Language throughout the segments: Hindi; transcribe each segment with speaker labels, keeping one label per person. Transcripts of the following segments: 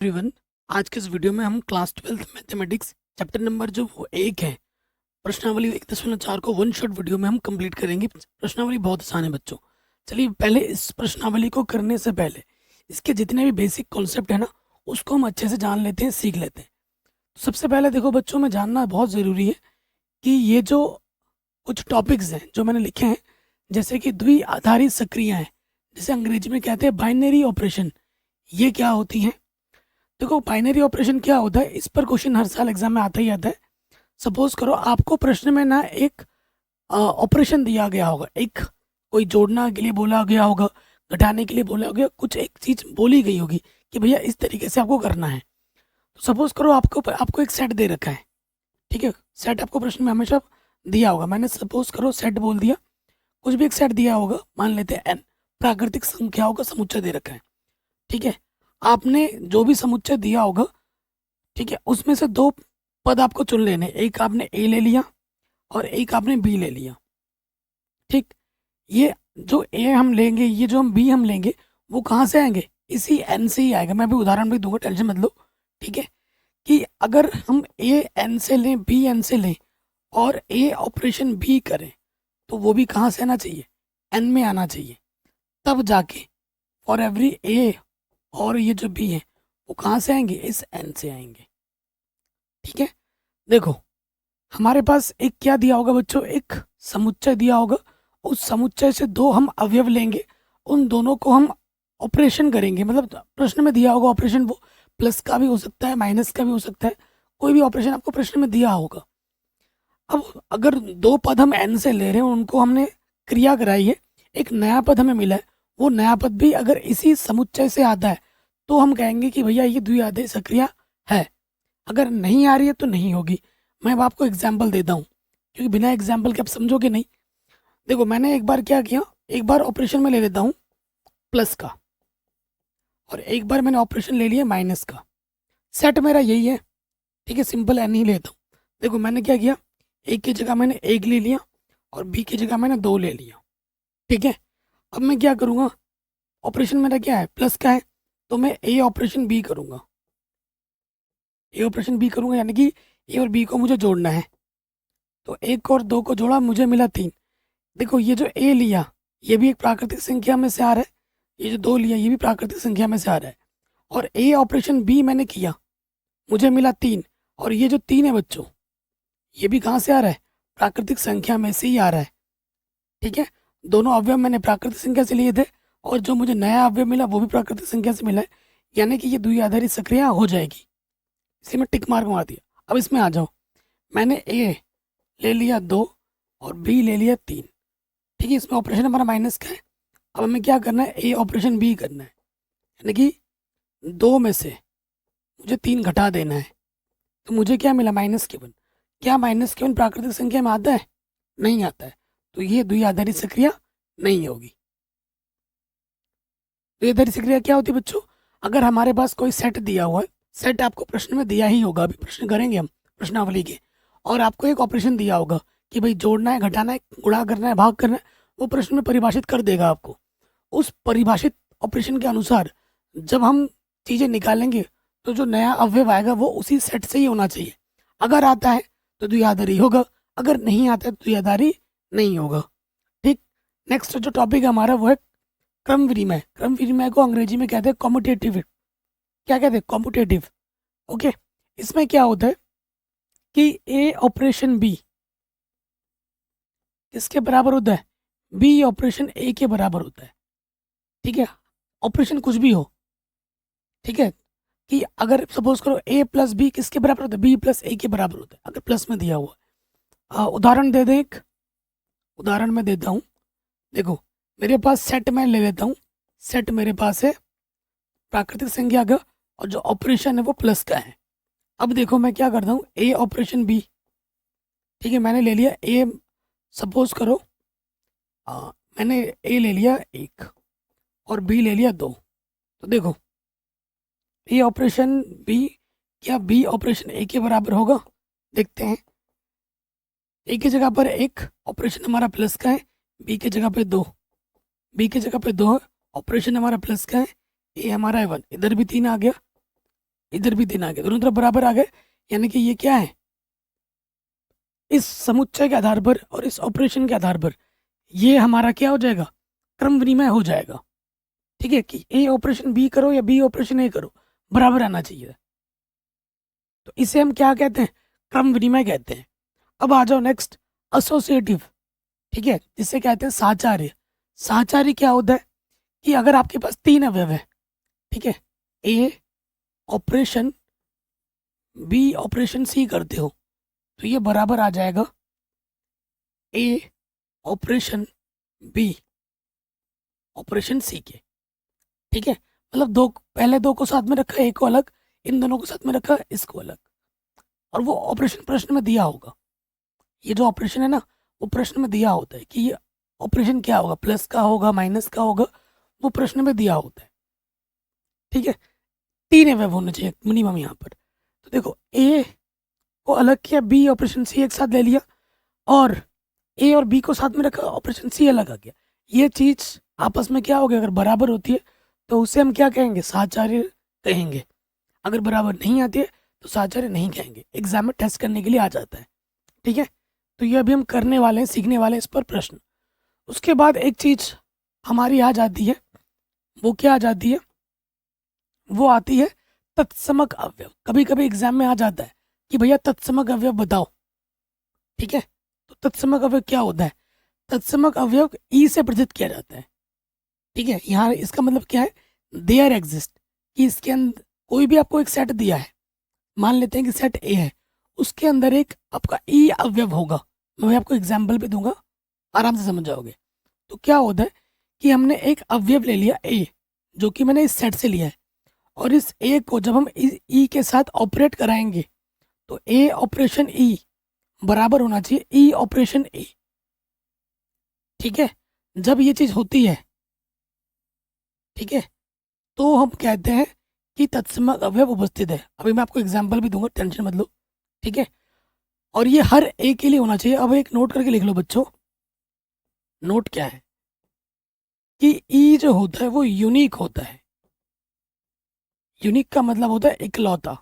Speaker 1: एवरीवन, आज के इस वीडियो में हम class 12th mathematics chapter number जो वो 1 है, प्रश्नावली 1.4 को वन शॉट वीडियो में हम कंप्लीट करेंगे। प्रश्नावली बहुत आसान है बच्चों। चलिए पहले इस प्रश्नावली को करने से पहले इसके जितने भी बेसिक कॉन्सेप्ट है ना, उसको हम अच्छे से जान लेते हैं, सीख लेते हैं। तो सबसे पहले देखो बच्चों, में जानना बहुत ज़रूरी है कि ये जो कुछ टॉपिक्स हैं जो मैंने लिखे हैं, जैसे कि द्विआधारी सक्रियाएं, जिसे अंग्रेजी में कहते हैं बाइनरी ऑपरेशन, ये क्या होती हैं। देखो बाइनरी ऑपरेशन क्या होता है, इस पर क्वेश्चन हर साल एग्जाम में आता ही आता है। सपोज करो आपको प्रश्न में ना एक ऑपरेशन दिया गया होगा, एक कोई जोड़ना के लिए बोला गया होगा, घटाने के लिए बोला गया, कुछ एक चीज बोली गई होगी कि भैया इस तरीके से आपको करना है। तो सपोज करो आपको आपको एक सेट दे रखा है, ठीक है। सेट आपको प्रश्न में हमेशा दिया होगा। मैंने सपोज करो सेट बोल दिया, कुछ भी एक सेट दिया होगा, मान लेते हैं एन, प्राकृतिक संख्याओं का समुच्चय दे रखा है, ठीक है। आपने जो भी समुच्चय दिया होगा, ठीक है, उसमें से दो पद आपको चुन लेने, एक आपने ए ले लिया और एक आपने बी ले लिया, ठीक। ये जो ए हम लेंगे, ये जो हम बी हम लेंगे, वो कहाँ से आएंगे, इसी एन से ही आएगा। मैं भी उदाहरण भी दूंगा, टेंशन मत लो, ठीक है। कि अगर हम ए एन से लें, बी एन से लें और ए ऑपरेशन बी करें, तो वो भी कहाँ से आना चाहिए, एन में आना चाहिए। तब जाके फॉर एवरी ए और ये जो बी है वो कहाँ से आएंगे, इस एन से आएंगे, ठीक है। देखो हमारे पास एक क्या दिया होगा बच्चों, एक समुच्चय दिया होगा। उस समुच्चय से दो हम अवयव लेंगे, उन दोनों को हम ऑपरेशन करेंगे। मतलब प्रश्न में दिया होगा ऑपरेशन, वो प्लस का भी हो सकता है, माइनस का भी हो सकता है, कोई भी ऑपरेशन आपको प्रश्न में दिया होगा। अब अगर दो पद हम एन से ले रहे हैं, उनको हमने क्रिया कराई है, एक नया पद हमें मिला है, वो नया पद भी अगर इसी समुच्चय से आता है तो हम कहेंगे कि भैया ये द्विआधारी सक्रिया है। अगर नहीं आ रही है तो नहीं होगी। मैं अब आपको एग्जाम्पल देता हूँ, क्योंकि बिना एग्जाम्पल के आप समझोगे नहीं। देखो मैंने एक बार क्या किया, एक बार ऑपरेशन में ले लेता हूँ प्लस का, और एक बार मैंने ऑपरेशन ले लिया माइनस का। सेट मेरा यही है, ठीक है, सिंपल एन ही लेता हूँ। देखो मैंने क्या किया, एक की जगह मैंने एक ले लिया और बी की जगह मैंने दो ले लिया, ठीक है। अब मैं क्या करूँगा, ऑपरेशन मेरा क्या है, प्लस का है, तो मैं ए ऑपरेशन बी करूँगा। ए ऑपरेशन बी करूँगा यानी कि ए और बी को मुझे जोड़ना है। तो एक और दो को जोड़ा, मुझे मिला तीन। देखो ये जो ए लिया, ये भी एक प्राकृतिक संख्या में से आ रहा है, ये जो दो लिया ये भी प्राकृतिक संख्या में से आ रहा है। और ए ऑपरेशन बी मैंने किया, मुझे मिला तीन, और ये जो तीन है बच्चों, ये भी कहाँ से आ रहा है, प्राकृतिक संख्या में से ही आ रहा है, ठीक है। दोनों अवयव मैंने प्राकृतिक संख्या से लिए थे, और जो मुझे नया अवयव मिला वो भी प्राकृतिक संख्या से मिला है, यानी कि ये द्विआधारी सक्रिया हो जाएगी। इसलिए मैं टिक मार्क मार दिया। अब इसमें आ जाओ, मैंने ए ले लिया दो और बी ले लिया तीन, ठीक है। इसमें ऑपरेशन हमारा माइनस का है। अब हमें क्या करना है, ए ऑपरेशन बी करना है, यानी कि दो में से मुझे तीन घटा देना है। तो मुझे क्या मिला, माइनस के वन। क्या माइनस के वन प्राकृतिक संख्या में आता है, नहीं आता है, तो ये द्विआधारी सक्रिया नहीं होगी। द्विआधारी सक्रिया क्या होती है बच्चों, अगर हमारे पास कोई सेट दिया हुआ है, सेट आपको प्रश्न में दिया ही होगा, अभी प्रश्न करेंगे हम प्रश्नावली के, और आपको एक ऑपरेशन दिया होगा कि भाई जोड़ना है, घटाना है, गुणा करना है, भाग करना है, वो प्रश्न में परिभाषित कर देगा आपको। उस परिभाषित ऑपरेशन के अनुसार जब हम चीज़ें निकालेंगे, तो जो नया अवयव आएगा वो उसी सेट से ही होना चाहिए। अगर आता है तो द्विआधारी होगा, अगर नहीं आता है तो द्विआधारी नहीं होगा, ठीक। नेक्स्ट जो टॉपिक है हमारा वो है क्रम विनिमय। क्रम विनिमय को अंग्रेजी में कहते हैं कॉम्पिटेटिव। क्या कहते हैं, कॉम्पिटेटिव, ओके। इसमें क्या होता है कि ए ऑपरेशन बी किसके बराबर होता है, बी ऑपरेशन ए के बराबर होता है, ठीक है। ऑपरेशन कुछ भी हो, ठीक है। कि अगर सपोज करो ए प्लस बी किसके बराबर होता है, बी प्लस ए के बराबर होता है, अगर प्लस में दिया हुआ है। उदाहरण दे दें, एक उदाहरण में देता हूँ। देखो मेरे पास सेट में ले लेता हूँ, सेट मेरे पास है प्राकृतिक संख्या का, और जो ऑपरेशन है वो प्लस का है। अब देखो मैं क्या करता हूँ, ए ऑपरेशन बी, ठीक है, मैंने ले लिया ए, सपोज करो मैंने ए ले लिया एक और बी ले लिया दो। तो देखो ए ऑपरेशन बी, क्या बी ऑपरेशन ए के बराबर होगा, देखते हैं। ए की जगह पर एक, ऑपरेशन हमारा प्लस का है, बी की जगह पे दो, बी की जगह पे दो, ऑपरेशन हमारा प्लस का है, ए हमारा है वन, इधर भी तीन आ गया, इधर भी 3 आ गए, दोनों तरफ बराबर आ गए, यानी कि ये क्या है, इस समुच्चय के आधार पर और इस ऑपरेशन के आधार पर ये हमारा क्या हो जाएगा, क्रम विनिमय हो जाएगा। ठीक है, कि ए ऑपरेशन बी करो या बी ऑपरेशन ए करो, बराबर आना चाहिए। तो इसे हम क्या कहते हैं, क्रम विनिमय कहते हैं। अब आ जाओ नेक्स्ट, एसोसिएटिव। ठीक है, जिसे कहते हैं साचार्य। साचार्य क्या होता है कि अगर आपके पास 3 अवयव है, ठीक है, ए ऑपरेशन बी ऑपरेशन सी करते हो, तो ये बराबर आ जाएगा ए ऑपरेशन बी ऑपरेशन सी के। ठीक है, मतलब पहले 2 को साथ में रखा, एक को अलग, इन दोनों को साथ में रखा, इसको अलग, और वो ऑपरेशन प्रश्न में दिया होगा। ये जो ऑपरेशन है ना, वो प्रश्न में दिया होता है कि ये ऑपरेशन क्या होगा, प्लस का होगा, माइनस का होगा, वो प्रश्न में दिया होता है। ठीक है, 3 अवयव होने चाहिए मिनिमम यहाँ पर। तो देखो, ए को अलग किया, बी ऑपरेशन सी एक साथ ले लिया, और ए और बी को साथ में रखा, ऑपरेशन सी अलग आ गया। ये चीज़ आपस में क्या होगी, अगर बराबर होती है तो उसे हम क्या कहेंगे, साचार्य कहेंगे। अगर बराबर नहीं आती है तो साचार्य नहीं कहेंगे। एग्जाम में टेस्ट करने के लिए आ जाता है। ठीक है, तो ये अभी हम करने वाले हैं, सीखने वाले हैं इस पर प्रश्न। उसके बाद एक चीज़ हमारी आ जाती है, वो क्या आ जाती है, वो आती है तत्समक अवयव। कभी कभी एग्जाम में आ जाता है कि भैया तत्समक अवयव बताओ। ठीक है, तो तत्समक अवयव क्या होता है, तत्समक अवयव ई से प्रदर्शित किया जाता है। ठीक है, यहाँ इसका मतलब क्या है, देयर एग्जिस्ट, कि इसके अंदर कोई भी आपको एक सेट दिया है, मान लेते हैं कि सेट ए है, उसके अंदर एक आपका ई अवयव होगा। मैं आपको एग्जाम्पल भी दूंगा, आराम से समझ जाओगे। तो क्या होता है कि हमने एक अवयव ले लिया ए, जो कि मैंने इस सेट से लिया है, और इस ए को जब हम ई के साथ ऑपरेट कराएंगे तो ए ऑपरेशन ई बराबर होना चाहिए ई ऑपरेशन ए। ठीक है, जब ये चीज़ होती है, ठीक है, तो हम कहते हैं कि तत्समक अवयव उपस्थित है। अभी मैं आपको एग्जाम्पल भी दूंगा, टेंशन मत लो। ठीक है, और ये हर एक के लिए होना चाहिए। अब एक नोट करके लिख लो बच्चों, नोट क्या है कि ई जो होता है वो यूनिक होता है। यूनिक का मतलब होता है इकलौता।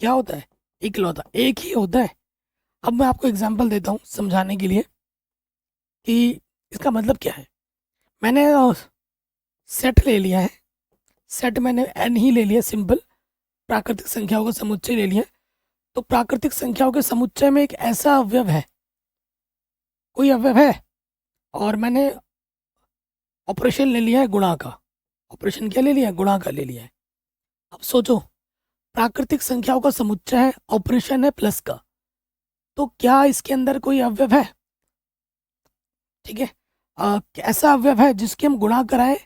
Speaker 1: क्या होता है, इकलौता, एक ही होता है। अब मैं आपको एग्जाम्पल देता हूँ समझाने के लिए कि इसका मतलब क्या है। मैंने सेट ले लिया है, सेट मैंने एन ही ले लिया, सिंपल प्राकृतिक संख्याओं का समुच्चय ले लिया। तो प्राकृतिक संख्याओं के समुच्चय में एक ऐसा अवयव है, कोई अवयव है, और मैंने ऑपरेशन ले लिया है गुणा का। ऑपरेशन क्या ले लिया है, गुणा का ले लिया है। अब सोचो, प्राकृतिक संख्याओं का समुच्चय है, ऑपरेशन है प्लस का, तो क्या इसके अंदर कोई अवयव है। ठीक है, ऐसा अवयव है जिसके हम गुणा कराएं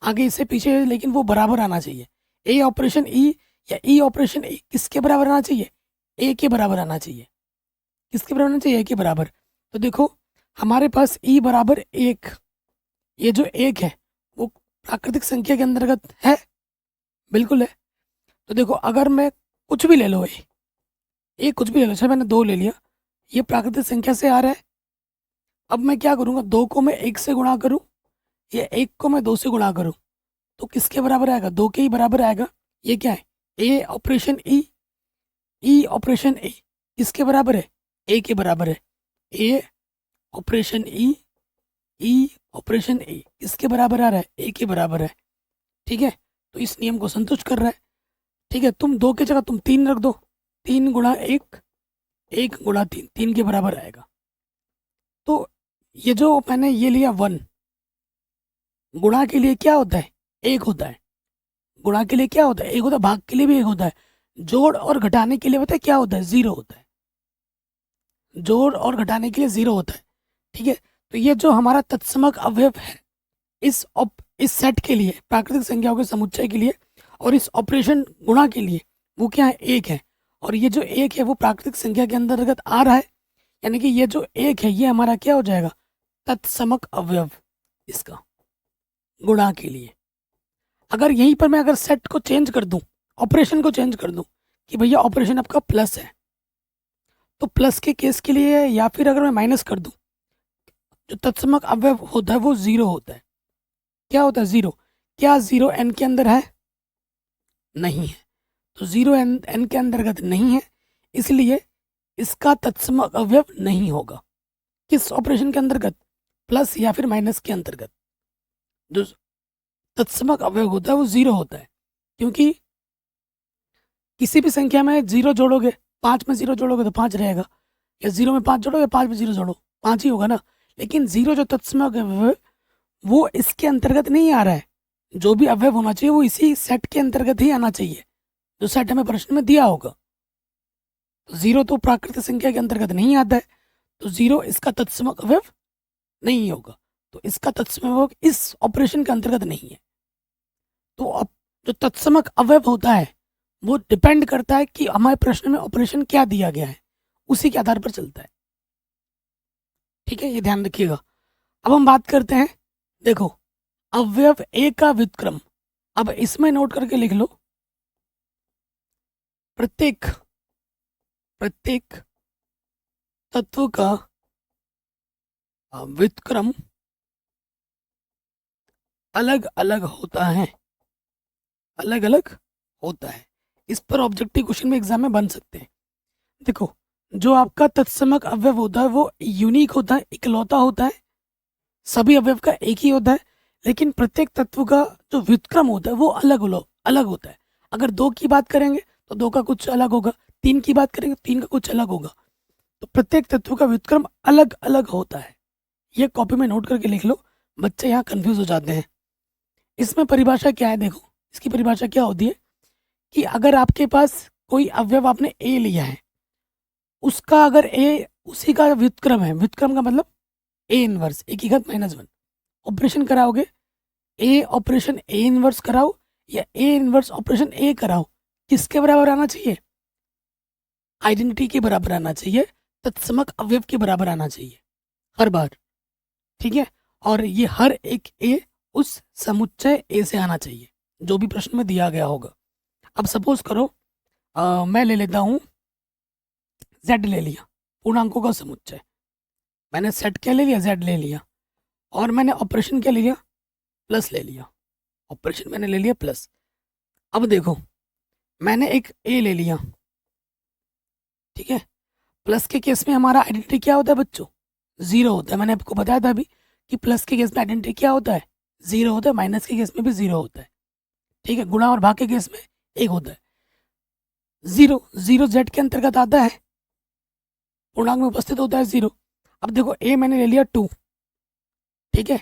Speaker 1: आगे से पीछे, लेकिन वो बराबर आना चाहिए। ए ऑपरेशन ई या ई ऑपरेशन ए किसके बराबर आना चाहिए, ए के बराबर आना चाहिए। किसके बराबर आना चाहिए, ए के बराबर। तो देखो, हमारे पास ई बराबर 1, ये जो 1 है वो प्राकृतिक संख्या के अंतर्गत है, बिल्कुल है। तो देखो, अगर मैं कुछ भी ले लो, ए कुछ भी ले लो, अच्छा मैंने 2 ले लिया, ये प्राकृतिक संख्या से आ रहा है। अब मैं क्या करूँगा, 2 को मैं 1 से गुणा करूँ या 1 को मैं 2 से गुणा करूँ, तो किसके बराबर आएगा, 2 के ही बराबर आएगा। ये क्या है, ए ऑपरेशन ई, ई ऑपरेशन ए किसके बराबर है, ए के बराबर है। ए ऑपरेशन ई ऑपरेशन ए किसके बराबर आ रहा है, ए के बराबर है। ठीक है, तो इस नियम को संतुष्ट कर रहा है। ठीक है, तुम 2 की जगह तुम 3 रख दो, 3 गुणा 1, 1 गुणा 3, 3 के बराबर आएगा। तो ये जो मैंने ये लिया 1, गुणा के लिए क्या होता है, 1 होता है। गुणा के लिए क्या होता है, 1 होता है। भाग के लिए भी 1 होता है। जोड़ और घटाने के लिए पता है क्या होता है, 0 होता है। जोड़ और घटाने के लिए 0 होता है। ठीक है, तो ये जो हमारा तत्समक अवयव है इस सेट के लिए, प्राकृतिक संख्याओं के समुच्चय के लिए, और इस ऑपरेशन गुणा के लिए, वो क्या है, 1 है। और ये जो 1 है वो प्राकृतिक संख्या के अंतर्गत आ रहा है, यानी कि ये जो 1 है ये हमारा क्या हो जाएगा, तत्समक अवयव इसका गुणा के लिए। अगर यहीं पर मैं अगर सेट को चेंज कर दूं, ऑपरेशन को चेंज कर दूं कि भैया ऑपरेशन आपका प्लस है, तो प्लस के केस के लिए, या फिर अगर मैं माइनस कर दूं, जो तत्समक अवयव होता है वो 0 होता है। क्या होता है, 0। क्या 0 n के अंदर है, नहीं है, तो 0 n के अंतर्गत नहीं है, इसलिए इसका तत्समक अवयव नहीं होगा। किस ऑपरेशन के अंतर्गत? प्लस या फिर माइनस के अंतर्गत। जो तत्समक अवयव होता है वो 0 होता है, क्योंकि किसी भी संख्या में 0 जोड़ोगे, 5 में 0 जोड़ोगे तो 5 रहेगा, या 0 में 5 जोड़ोगे, 5 में 0 जोड़ो, 5 ही होगा ना। लेकिन 0 जो तत्समक अवयव है वो इसके अंतर्गत नहीं आ रहा है। जो भी अवयव होना चाहिए वो इसी सेट के अंतर्गत ही आना चाहिए, जो सेट हमें प्रश्न में दिया होगा। तो 0 तो प्राकृतिक संख्या के अंतर्गत नहीं आता है, तो 0 इसका तत्समक अवयव नहीं होगा, तो इसका तत्समक अवयव इस ऑपरेशन के अंतर्गत नहीं है। तो अब जो तत्समक अवयव होता है वो डिपेंड करता है कि हमारे प्रश्न में ऑपरेशन क्या दिया गया है, उसी के आधार पर चलता है। ठीक है, ये ध्यान रखिएगा। अब हम बात करते हैं, देखो, अवयव ए का व्युत्क्रम। अब इसमें नोट करके लिख लो, प्रत्येक तत्व का व्युत्क्रम अलग अलग होता है, अलग अलग होता है। इस पर ऑब्जेक्टिव क्वेश्चन में एग्जाम में बन सकते हैं। देखो, जो आपका तत्समक अवयव होता है वो यूनिक होता है, इकलौता होता है, सभी अवयव का एक ही होता है, लेकिन प्रत्येक तत्व का जो व्युत्क्रम होता है वो अलग होता है। अगर 2 की बात करेंगे तो 2 का कुछ अलग होगा, 3 की बात करेंगे तो 3 का कुछ अलग होगा। तो प्रत्येक तत्व का व्युत्क्रम अलग अलग होता है। ये कॉपी में नोट करके लिख लो, बच्चे यहाँ कंफ्यूज हो जाते हैं। इसमें परिभाषा क्या है, देखो, इसकी परिभाषा क्या होती है कि अगर आपके पास कोई अवयव आपने ए लिया है, उसका अगर ए उसी का व्युत्क्रम है, व्युत्क्रम का मतलब ए इनवर्स, ए की घात -1, ऑपरेशन कराओगे, ए ऑपरेशन ए इनवर्स कराओ या ए इनवर्स ऑपरेशन ए कराओ, किसके बराबर आना चाहिए? आइडेंटिटी के बराबर आना चाहिए, तत्समक अवयव के बराबर आना चाहिए हर बार। ठीक है, और ये हर एक ए उस समुच्चय ए से आना चाहिए जो भी प्रश्न में दिया गया होगा। अब सपोज करो मैं ले लेता हूँ z ले लिया, पूर्णांकों का समुच्चय। मैंने सेट क्या ले लिया? z ले लिया, और मैंने ऑपरेशन क्या ले लिया? प्लस ले लिया, ऑपरेशन मैंने ले लिया प्लस। अब देखो, मैंने एक ए ले लिया, ठीक है, प्लस के केस में हमारा आइडेंटिटी क्या होता है बच्चों? 0 होता है। मैंने आपको बताया था अभी कि प्लस के केस में आइडेंटिटी क्या होता है? 0 होता है, माइनस के केस में भी 0 होता है। ठीक है, गुणा और भाग के केस में 1 होता है। 0 z के अंतर्गत आता है, पूर्णांक में उपस्थित होता है 0। अब देखो, ए मैंने ले लिया 2, ठीक है।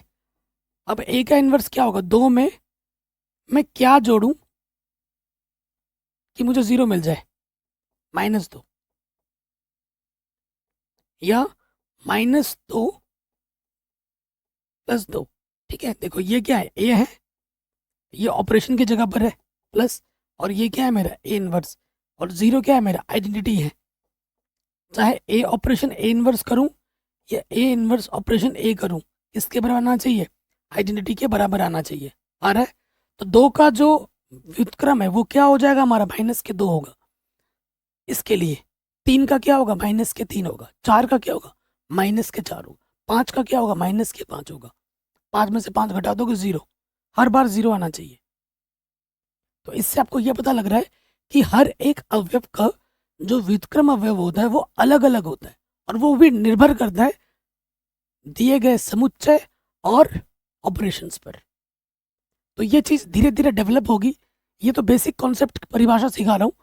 Speaker 1: अब ए का इन्वर्स क्या होगा? 2 में मैं क्या जोड़ूं कि मुझे 0 मिल जाए? -2 या -2 + 2। ठीक है, देखो ये क्या है? ए है, ये ऑपरेशन की जगह पर है प्लस, और ये क्या है मेरा? ए इनवर्स, और 0 क्या है मेरा? आइडेंटिटी है। चाहे ए ऑपरेशन ए इनवर्स करूं या ए इनवर्स ऑपरेशन ए करूं, किसके बराबर आना चाहिए? आइडेंटिटी के बराबर आना चाहिए। आ रहा है? तो 2 का जो व्युत्क्रम है वो क्या हो जाएगा हमारा? -2 होगा। इसके लिए 3 का क्या होगा? -3 होगा। 4 का क्या होगा? -4 होगा। 5 का क्या होगा? -5 होगा। 5 में से 5 घटा दोगे 0, हर बार 0 आना चाहिए। तो इससे आपको यह पता लग रहा है कि हर एक अवयव का जो व्युत्क्रम अवयव होता है वो अलग अलग होता है, और वो भी निर्भर करता है दिए गए समुच्चय और ऑपरेशंस पर। तो ये चीज़ धीरे धीरे डेवलप होगी। ये तो बेसिक कॉन्सेप्ट परिभाषा सिखा रहा हूँ,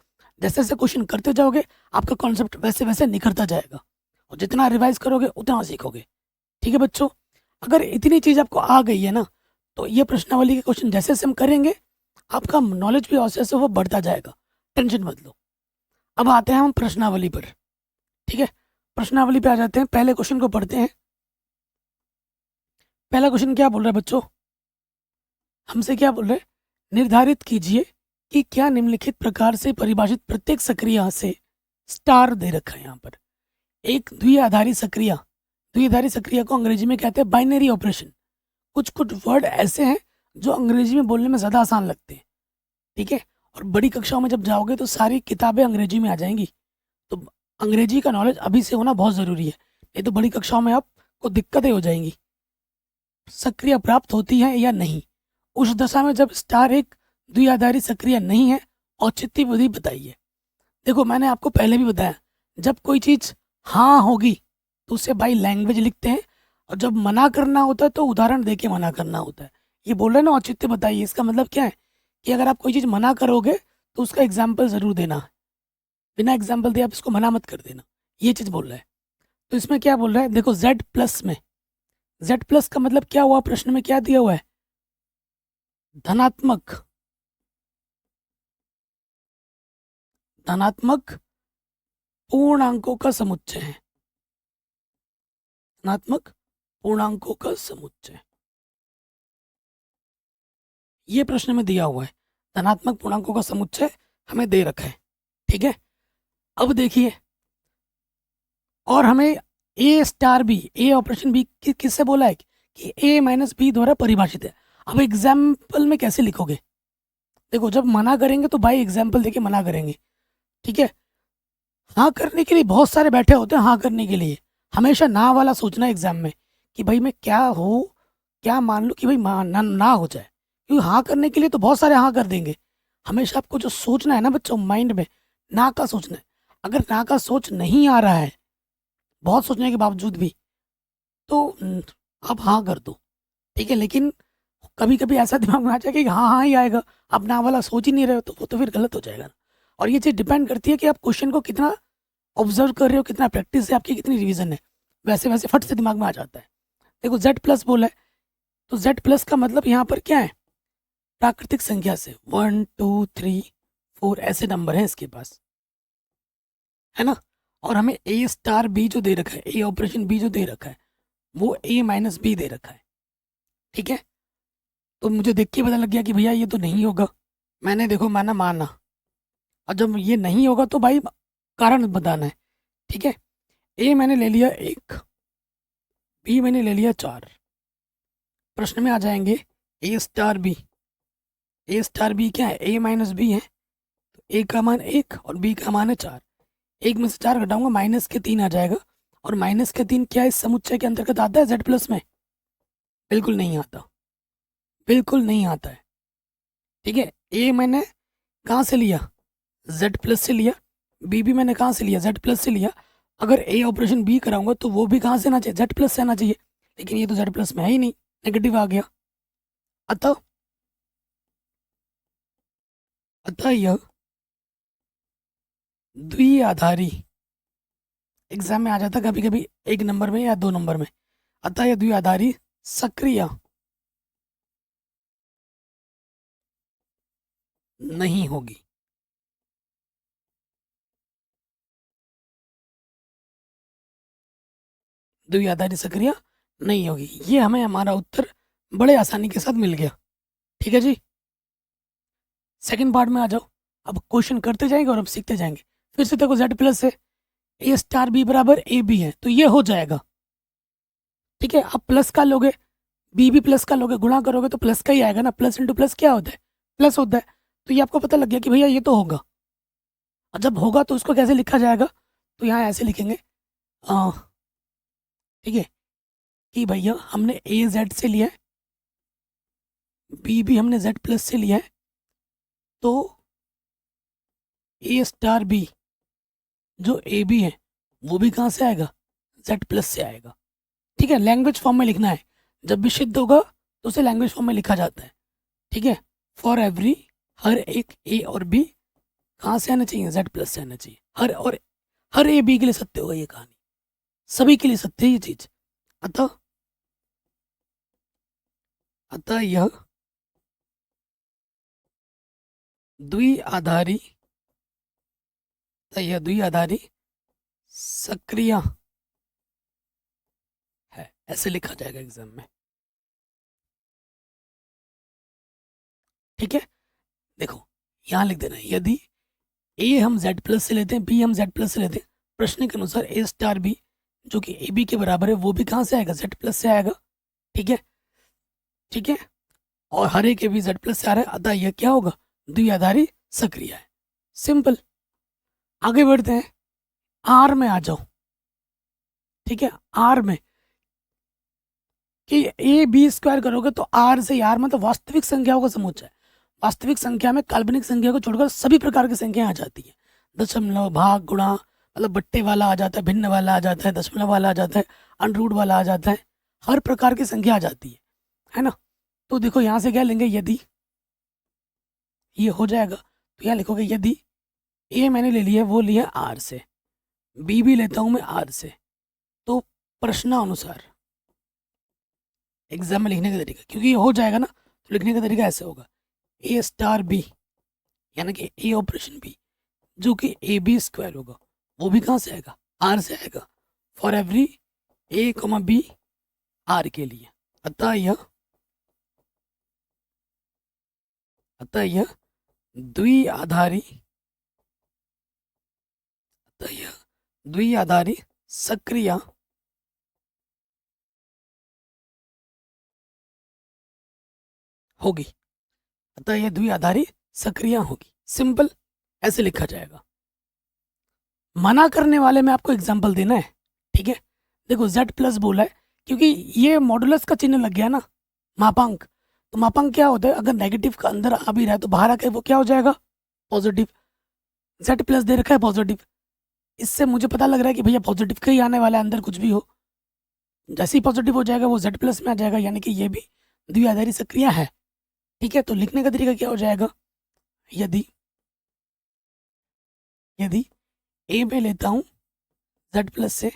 Speaker 1: जैसे जैसे क्वेश्चन करते जाओगे आपका कॉन्सेप्ट वैसे वैसे निखरता जाएगा, और जितना रिवाइज करोगे उतना सीखोगे। ठीक है बच्चों, अगर इतनी चीज़ आपको आ गई है ना, तो ये प्रश्नावली के क्वेश्चन जैसे जैसे हम करेंगे आपका नॉलेज भी ऐसे ऐसे वो बढ़ता जाएगा। टेंशन मत लो। अब आते हैं हम प्रश्नावली पर। ठीक है, प्रश्नावली पे आ जाते हैं, पहले क्वेश्चन को पढ़ते हैं। पहला क्वेश्चन क्या बोल रहा है बच्चों? हमसे क्या बोल रहे हैं? निर्धारित कीजिए कि क्या निम्नलिखित प्रकार से परिभाषित प्रत्येक सक्रिया से स्टार दे रखा है। यहाँ पर एक द्विआधारी सक्रिया, द्विआधारी सक्रिया को अंग्रेजी में कहते हैं बाइनरी ऑपरेशन। कुछ कुछ वर्ड ऐसे हैं जो अंग्रेजी में बोलने में ज़्यादा आसान लगते हैं। ठीक है, और बड़ी कक्षाओं में जब जाओगे तो सारी किताबें अंग्रेजी में आ जाएंगी, तो अंग्रेजी का नॉलेज अभी से होना बहुत ज़रूरी है, नहीं तो बड़ी कक्षाओं में आपको दिक्कतें हो जाएंगी। सक्रिया प्राप्त होती है या नहीं, उस दशा में जब स्टार एक द्विआधारी सक्रिया नहीं है औचित्य विधि बताइए। देखो मैंने आपको पहले भी बताया, जब कोई चीज़ हाँ होगी तो उसे बाई लैंग्वेज लिखते हैं, और जब मना करना होता है तो उदाहरण दे के मना करना होता है। ये बोल रहे हैं ना औचित्य बताइए, इसका मतलब क्या है कि अगर आप कोई चीज़ मना करोगे तो उसका एग्जाम्पल ज़रूर देना है, बिना एग्जाम्पल दिए आप इसको मना मत कर देना, ये चीज़ बोल रहा है। तो इसमें क्या बोल रहा है, देखो z प्लस में, z प्लस का मतलब क्या हुआ, प्रश्न में क्या दिया हुआ है, धनात्मक, धनात्मक पूर्णांकों का समुच्चय है, धनात्मक पूर्णांकों का समुच्चय, ये प्रश्न में दिया हुआ है, धनात्मक पूर्णांकों का समुच्चय हमें दे रखा है, ठीक है। अब देखिए, और हमें ए स्टार बी, ए ऑपरेशन बी किससे बोला है कि ए माइनस बी द्वारा परिभाषित है। अब एग्जाम्पल में कैसे लिखोगे, देखो जब मना करेंगे तो भाई एग्जाम्पल देके मना करेंगे, ठीक है। हाँ करने के लिए बहुत सारे बैठे होते हैं, हाँ करने के लिए हमेशा ना वाला सोचना एग्जाम में कि भाई मैं क्या हो, क्या मान लूँ कि भाई ना हो जाए, क्योंकि हाँ करने के लिए तो बहुत सारे हाँ कर देंगे। हमेशा आपको जो सोचना है ना बच्चों, माइंड में ना का सोचना है। अगर ना का सोच नहीं आ रहा है बहुत सोचने के बावजूद भी, तो आप हाँ कर दो, ठीक है। लेकिन कभी कभी ऐसा दिमाग में आ जाएगा कि हाँ हाँ ही आएगा, आप ना वाला सोच ही नहीं रहे हो, तो वो तो फिर गलत हो जाएगा ना। और ये चीज़ डिपेंड करती है कि आप क्वेश्चन को कितना ऑब्जर्व कर रहे हो, कितना प्रैक्टिस है आपकी, कितनी रिवीजन है, वैसे वैसे फट से दिमाग में आ जाता है। देखो z प्लस बोला है, तो z प्लस का मतलब यहाँ पर क्या है, प्राकृतिक संख्या से 1 2 3 4 ऐसे नंबर हैं इसके पास, है ना। और हमें ए स्टार बी जो दे रखा है, ए ऑपरेशन बी जो दे रखा है, वो ए माइनस बी दे रखा है, ठीक है। तो मुझे देख के पता लग गया कि भैया ये तो नहीं होगा, मैंने देखो माना, और जब ये नहीं होगा तो भाई कारण बताना है, ठीक है। ए मैंने ले लिया 1, बी मैंने ले लिया 4, प्रश्न में आ जाएंगे ए स्टार बी, ए स्टार बी क्या है, ए माइनस बी है, तो ए का मान 1 और बी का मान है 4, 1 में से 4 घटाऊंगा माइनस के 3 आ जाएगा, और माइनस के 3 क्या इस समुच्चय के अंतर्गत आता है z प्लस में, बिल्कुल नहीं आता, बिल्कुल नहीं आता है, ठीक है। ए मैंने कहाँ से लिया, z प्लस से लिया, बी भी मैंने कहाँ से लिया, z प्लस से लिया। अगर ए ऑपरेशन बी कराऊंगा तो वो भी कहाँ से आना चाहिए, z प्लस से आना चाहिए, लेकिन ये तो z प्लस में है ही नहीं, नेगेटिव आ गया। अतः अतः यह द्विआधारी, एग्जाम में आ जाता कभी कभी 1 नंबर में या 2 नंबर में, अतः यह द्विआधारी सक्रिय नहीं होगी, द्विआधारी सक्रिय नहीं होगी। ये हमें हमारा उत्तर बड़े आसानी के साथ मिल गया, ठीक है जी। सेकंड पार्ट में आ जाओ, अब क्वेश्चन करते जाएंगे और अब सीखते जाएंगे। फिर से देखो z प्लस है, ए स्टार बी बराबर ए बी है, तो ये हो जाएगा, ठीक है। अब प्लस का लोगे, बी भी प्लस का लोगे, गुणा करोगे तो प्लस का ही आएगा ना, प्लस इंटू प्लस क्या होता है, प्लस होता है। तो ये आपको पता लग गया कि भैया ये तो होगा, और जब होगा तो उसको कैसे लिखा जाएगा, तो यहाँ ऐसे लिखेंगे, ठीक है, कि भैया हमने ए जेड से लिया है, बी भी हमने जेड प्लस से लिया है, तो ए स्टार बी जो ए बी है वो भी कहाँ से आएगा, जेड प्लस से आएगा, ठीक है। लैंग्वेज फॉर्म में लिखना है, जब भी सिद्ध होगा तो उसे लैंग्वेज फॉर्म में लिखा जाता है, ठीक है। फॉर एवरी, हर एक ए और बी कहाँ से आना चाहिए, जेड प्लस से आना चाहिए, हर ए बी के लिए सत्य होगा ये कहानी, सभी के लिए सत्य है ये चीज। अतः अतः यह द्विआधारी, यह द्विआधारी सक्रिय है, ऐसे लिखा जाएगा एग्जाम में, ठीक है। देखो यहाँ लिख देना, यदि ए हम जेड प्लस से लेते हैं, बी हम जेड प्लस से लेते हैं, प्रश्न के अनुसार ए स्टार बी जो कि ए बी के बराबर है वो भी कहाँ से आएगा, जेड प्लस से आएगा, ठीक है, ठीक है। और हर एक ए बी जेड प्लस से आ रहा है, अतः यह क्या होगा, द्विआधारी सक्रिय है, सिंपल। आगे बढ़ते हैं, आर में आ जाओ, ठीक है। आर में कि ए बी स्क्वायर करोगे तो आर से, आर मतलब वास्तविक संख्याओं का समुच्चय, वास्तविक संख्या में काल्पनिक संख्या को छोड़कर सभी प्रकार की संख्या आ जाती है। दशमलव, भाग, गुणा, मतलब बट्टे वाला आ जाता है, भिन्न वाला आ जाता है, दशमलव वाला आ जाता है, अनरूट वाला आ जाता है, हर प्रकार की संख्या आ जाती है ना। तो देखो यहाँ से क्या लेंगे, यदि ये हो जाएगा तो यहाँ लिखोगे यदि ए मैंने ले लिया, वो लिया आर से, बी भी लेता हूँ मैं आर से, तो प्रश्नानुसार एग्जाम में लिखने का तरीका, क्योंकि ये हो जाएगा ना तो लिखने का तरीका ऐसे होगा, ए स्टार बी यानी कि ए ऑपरेशन बी जो कि ए बी स्क्वायर होगा, वो भी कहाँ से आएगा, आर से आएगा, for every A comma B R के लिए। अतः यह द्विआधारी सक्रिय होगी। अतः यह द्विआधारी सक्रिय होगी। सिंपल ऐसे लिखा जाएगा। मना करने वाले में आपको एग्जाम्पल देना है, ठीक है। देखो z प्लस बोला है क्योंकि ये मॉडुलस का चिन्ह लग गया ना, मापांक। तो मापांक क्या होता है, अगर नेगेटिव का अंदर आ भी रहा है तो बाहर आके वो क्या हो जाएगा, पॉजिटिव। z प्लस दे रखा है पॉजिटिव, इससे मुझे पता लग रहा है कि भैया पॉजिटिव का ही आने वाला है, अंदर कुछ भी हो। जैसे ही पॉजिटिव हो जाएगा वो z प्लस में आ जाएगा, यानी कि ये भी द्विआधारी सक्रिय है, ठीक है। तो लिखने का तरीका क्या हो जाएगा, यदि ए में लेता हूँ z प्लस से,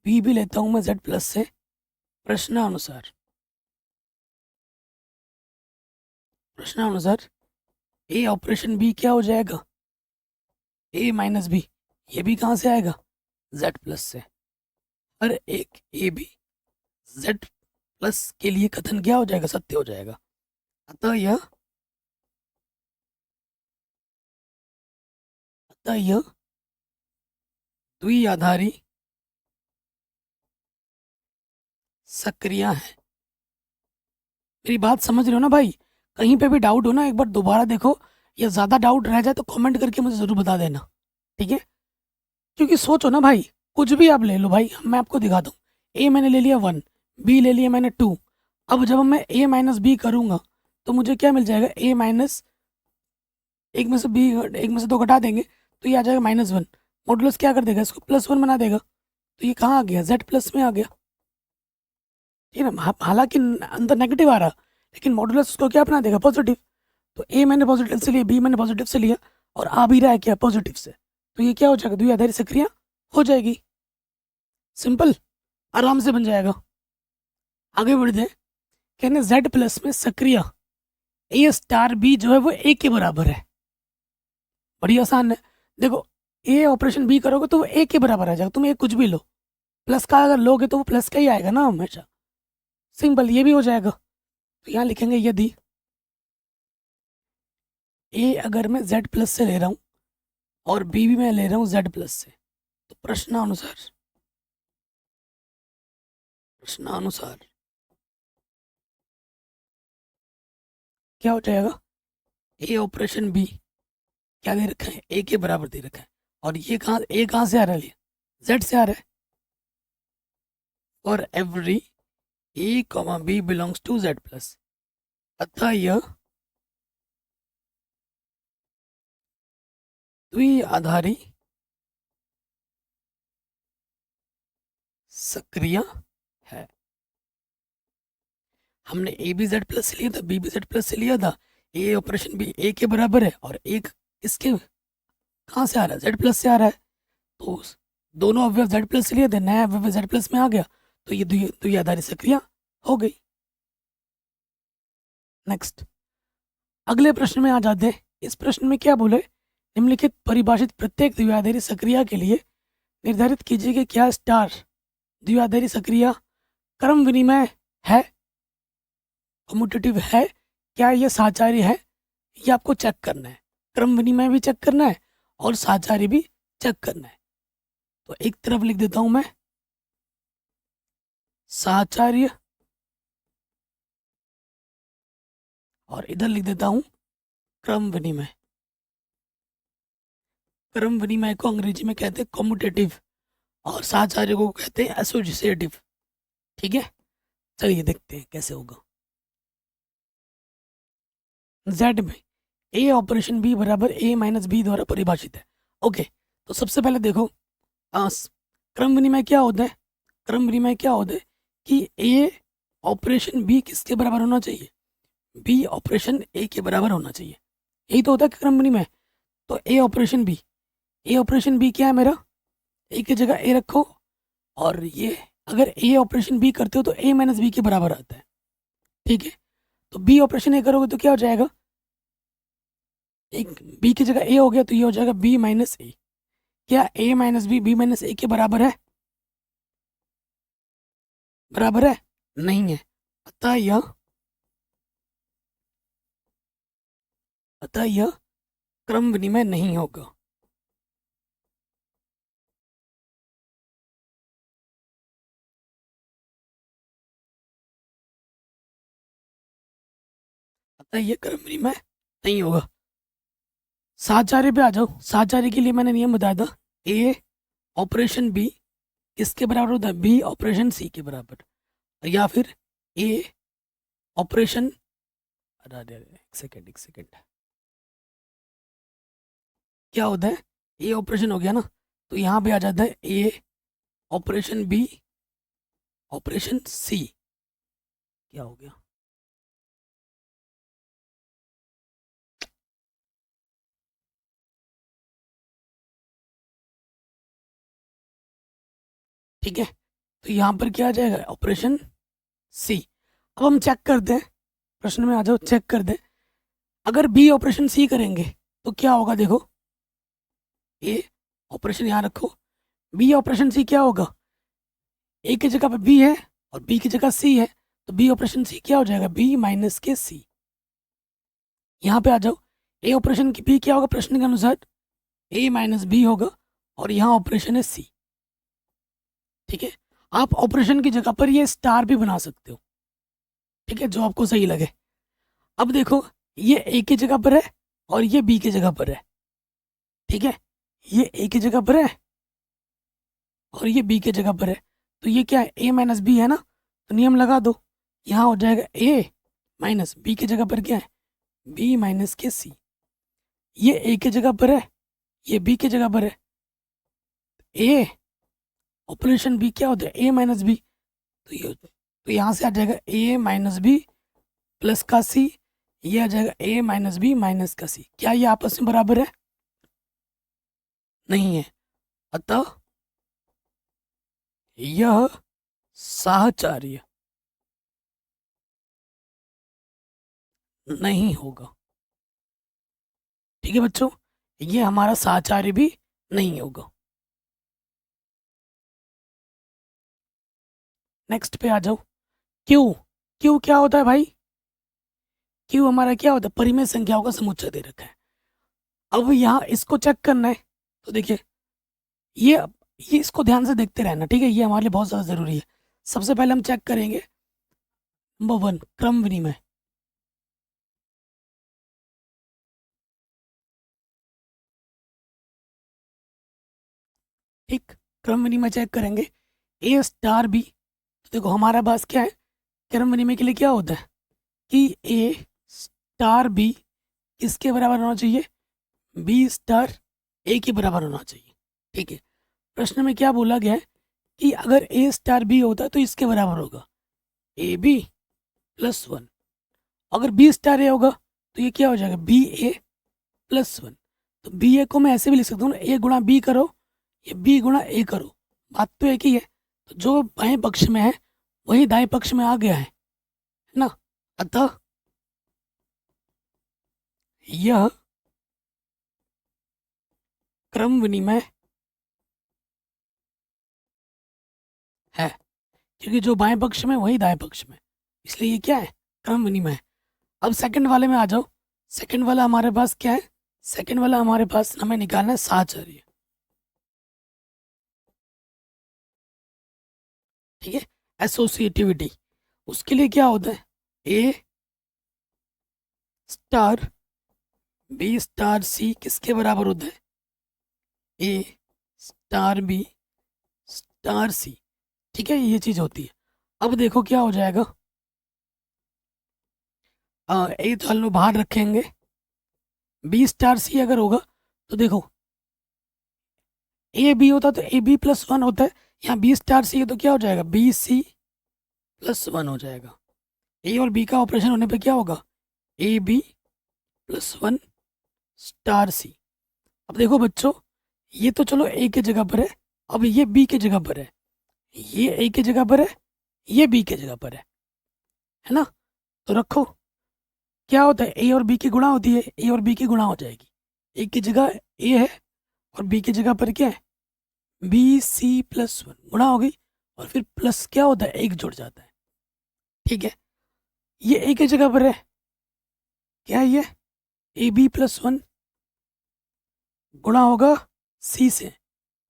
Speaker 1: बी भी लेता हूँ मैं z प्लस से, प्रश्नानुसार ए ऑपरेशन बी क्या हो जाएगा, ए माइनस बी, ये भी कहाँ से आएगा, z प्लस से। हर एक ए बी z प्लस के लिए कथन क्या हो जाएगा, सत्य हो जाएगा। अतः यह द्विआधारी सक्रिय है। मेरी बात समझ रहे हो ना भाई, कहीं पे भी डाउट हो ना एक बार दोबारा देखो, या ज़्यादा डाउट रह जाए तो कमेंट करके मुझे ज़रूर बता देना, ठीक है। क्योंकि सोचो ना भाई, कुछ भी आप ले लो भाई, मैं आपको दिखाता हूँ। ए मैंने ले लिया 1, बी ले लिया मैंने 2। अब जब मैं ए माइनस बी करूँगा तो मुझे क्या मिल जाएगा, ए माइनस, एक में से बी, एक में से 2 घटा देंगे तो ये आ जाएगा -1। मॉडुलस क्या कर देगा, इसको +1 बना देगा, तो ये कहाँ आ गया, z प्लस में आ गया, ठीक है ना। हालांकि अंदर नेगेटिव आ रहा, लेकिन मॉडुलस उसको क्या बना देगा, पॉजिटिव। तो ए मैंने पॉजिटिव से लिया, बी मैंने पॉजिटिव से लिया, और आ भी रहा है क्या, पॉजिटिव से, तो ये क्या हो जाएगा, द्विआधारी सक्रिय हो जाएगी। सिंपल, आराम से बन जाएगा। आगे बढ़ते हैं, कहने z प्लस में सक्रिय ए स्टार बी जो है वो ए के बराबर है। बड़ी आसान है। देखो ए ऑपरेशन बी करोगे तो वो ए के बराबर आ जाएगा, तुम ए कुछ भी लो, प्लस का अगर लोगे तो वो प्लस का ही आएगा ना हमेशा। सिंपल, ये भी हो जाएगा। तो यहाँ लिखेंगे यदि ए अगर मैं z प्लस से ले रहा हूँ और बी भी मैं ले रहा हूँ z प्लस से, तो प्रश्नानुसार क्या हो जाएगा, ए ऑपरेशन बी क्या दे रखा है, ए के बराबर दे रखा है, और ये कहाँ से आ रहा है, z से आ रहा है। और every A comma B belongs to z plus, अतः यह द्विआधारी सक्रिय है। हमने ए बी z प्लस से लिया था, बी भी z प्लस से लिया था, ए ऑपरेशन बी ए के बराबर है, और एक इसके कहाँ से आ रहा है, z प्लस से आ रहा है। तो दोनों अवयव z प्लस से लिए थे, नया अवयव z प्लस में आ गया, तो ये द्विआधारी सक्रिय हो गई। नेक्स्ट, अगले प्रश्न में आ जाते हैं। इस प्रश्न में क्या बोले, निम्नलिखित परिभाषित प्रत्येक द्विआधारी सक्रिय के लिए निर्धारित कीजिए कि क्या स्टार द्विआधारी सक्रिय क्रम विनिमय है, कम्यूटेटिव है, क्या ये साचार्य है, ये आपको चेक करना है। क्रम विनिमय भी चेक करना है और साचार्य भी चेक करना है। तो एक तरफ लिख देता हूं मैं साचार्य, और इधर लिख देता हूं क्रम विनिमय। क्रम विनिमय को अंग्रेजी में कहते हैं कम्यूटेटिव, और साचार्य को कहते हैं एसोसिएटिव, ठीक है। चलिए देखते हैं कैसे होगा। जेड में ए ऑपरेशन बी बराबर ए माइनस बी द्वारा परिभाषित है। ओके, तो सबसे पहले देखो क्रम विनिमय क्या होता है। क्रम विनिमय क्या होता है कि ए ऑपरेशन बी किसके बराबर होना चाहिए, बी ऑपरेशन ए के बराबर होना चाहिए। यही तो होता है क्रम विनिमय। तो ए ऑपरेशन बी, ए ऑपरेशन बी क्या है मेरा, ए की जगह ए रखो, और ये अगर ए ऑपरेशन बी करते हो तो ए माइनस बी के बराबर आता है। ठीक है, तो बी ऑपरेशन ए करोगे तो क्या हो जाएगा, एक बी की जगह ए हो गया तो ये हो जाएगा बी माइनस ए। क्या ए माइनस बी बी माइनस ए के बराबर है, बराबर है, नहीं है। अतः यह क्रम विनिमय नहीं होगा। अतः यह क्रम विनिमय नहीं होगा। साहचर्य पे आ जाओ। साहचर्य के लिए मैंने नियम बताया था, ए ऑपरेशन बी किसके बराबर होता है, बी ऑपरेशन सी के बराबर, या फिर ए ऑपरेशन, अरे एक सेकेंड क्या होता है, ए ऑपरेशन हो गया ना, तो यहाँ पे आ जाता है ए ऑपरेशन बी ऑपरेशन सी। क्या हो गया, ठीक है, तो यहाँ पर क्या आ जाएगा, ऑपरेशन सी। अब हम चेक करते हैं, प्रश्न में आ जाओ, चेक कर दे। अगर बी ऑपरेशन सी करेंगे तो क्या होगा, देखो ए ऑपरेशन यहाँ रखो, बी ऑपरेशन सी क्या होगा, ए की जगह पे बी है और बी की जगह सी है, तो बी ऑपरेशन सी क्या हो जाएगा, बी माइनस के सी। यहाँ पे आ जाओ, ए ऑपरेशन की बी क्या होगा प्रश्न के अनुसार, ए माइनस बी होगा, और यहाँ ऑपरेशन है सी। ठीक है, आप ऑपरेशन की जगह पर ये स्टार भी बना सकते हो, ठीक है, जो आपको सही लगे। अब देखो, ये ए की जगह पर है और ये बी की जगह पर है। ठीक है, ये ए की जगह पर है और ये बी की जगह पर है, तो ये क्या है, ए माइनस बी है ना, तो नियम लगा दो, यहाँ हो जाएगा ए माइनस बी की जगह पर क्या है, बी माइनस के सी। ये ए की जगह पर है, ये बी की जगह पर है, ए ऑपरेशन बी क्या होता है, ए माइनस बी, तो ये तो यहाँ से आ जाएगा ए माइनस बी प्लस का सी, ये आ जाएगा ए माइनस बी माइनस का सी। क्या ये आपस में बराबर है, नहीं है, अतः यह साहचर्य नहीं होगा। ठीक है बच्चों, ये हमारा साहचर्य भी नहीं होगा। नेक्स्ट पे आ जाओ, क्यू। क्यू क्या होता है भाई, क्यू हमारा क्या होता है, परिमेय संख्याओं का समुच्चय दे रखा है। अब यहाँ इसको चेक करना है, तो देखिए ये ये इसको ध्यान से देखते रहना, ठीक है, ये हमारे लिए बहुत ज़्यादा ज़रूरी है। सबसे पहले हम चेक करेंगे नंबर 1 क्रम विनिमय। ठीक, क्रम विनिमय चेक करेंगे, ए स्टार बी। तो देखो हमारे पास क्या है, क्रम विनिमय के लिए क्या होता है कि ए स्टार बी किसके बराबर होना चाहिए, बी स्टार ए के बराबर होना चाहिए। ठीक है, प्रश्न में क्या बोला गया है कि अगर ए स्टार बी होता है तो इसके बराबर होगा ए बी प्लस 1। अगर बी स्टार ए होगा तो ये क्या हो जाएगा, बी ए प्लस 1। तो बी ए को मैं ऐसे भी लिख सकता हूँ, ए गुणा बी करो, ये बी गुणा ए करो, बात तो एक ही है। तो जो बाएं पक्ष में है वही दाएं पक्ष में आ गया है ना, अतः यह क्रम विनिमय है, क्योंकि जो बाएं पक्ष में वही दाएं पक्ष में, इसलिए ये क्या है, क्रम विनिमय है। अब सेकंड वाले में आ जाओ। सेकंड वाला हमारे पास क्या है, सेकंड वाला हमारे पास हमें निकालना है साहचर्य। ठीक है, एसोसिएटिविटी, उसके लिए क्या होता है, ए स्टार बी स्टार सी किसके बराबर होता है, ए स्टार बी स्टार सी। ठीक है, ये चीज होती है। अब देखो क्या हो जाएगा, ए चलो बाहर रखेंगे, बी स्टार सी अगर होगा तो देखो ए बी होता तो ए बी प्लस वन होता है, यहाँ बी स्टार सी है तो क्या हो जाएगा, बी सी प्लस वन हो जाएगा। ए और बी का ऑपरेशन होने पे क्या होगा, A B plus one star C. अब देखो बच्चों, ये तो चलो ए के जगह पर है, अब ये बी के जगह पर है, ये ए के जगह पर है, ये बी के जगह पर है ना। तो रखो, क्या होता है, ए और बी की गुणा होती है, ए और बी की गुणा हो जाएगी, ए की जगह ए है और बी की जगह पर क्या है, बी सी प्लस वन गुणा हो गई, और फिर प्लस क्या होता है, एक जुड़ जाता है। ठीक है, ये ए की जगह पर है, क्या है ये, ए बी प्लस वन गुणा होगा सी से,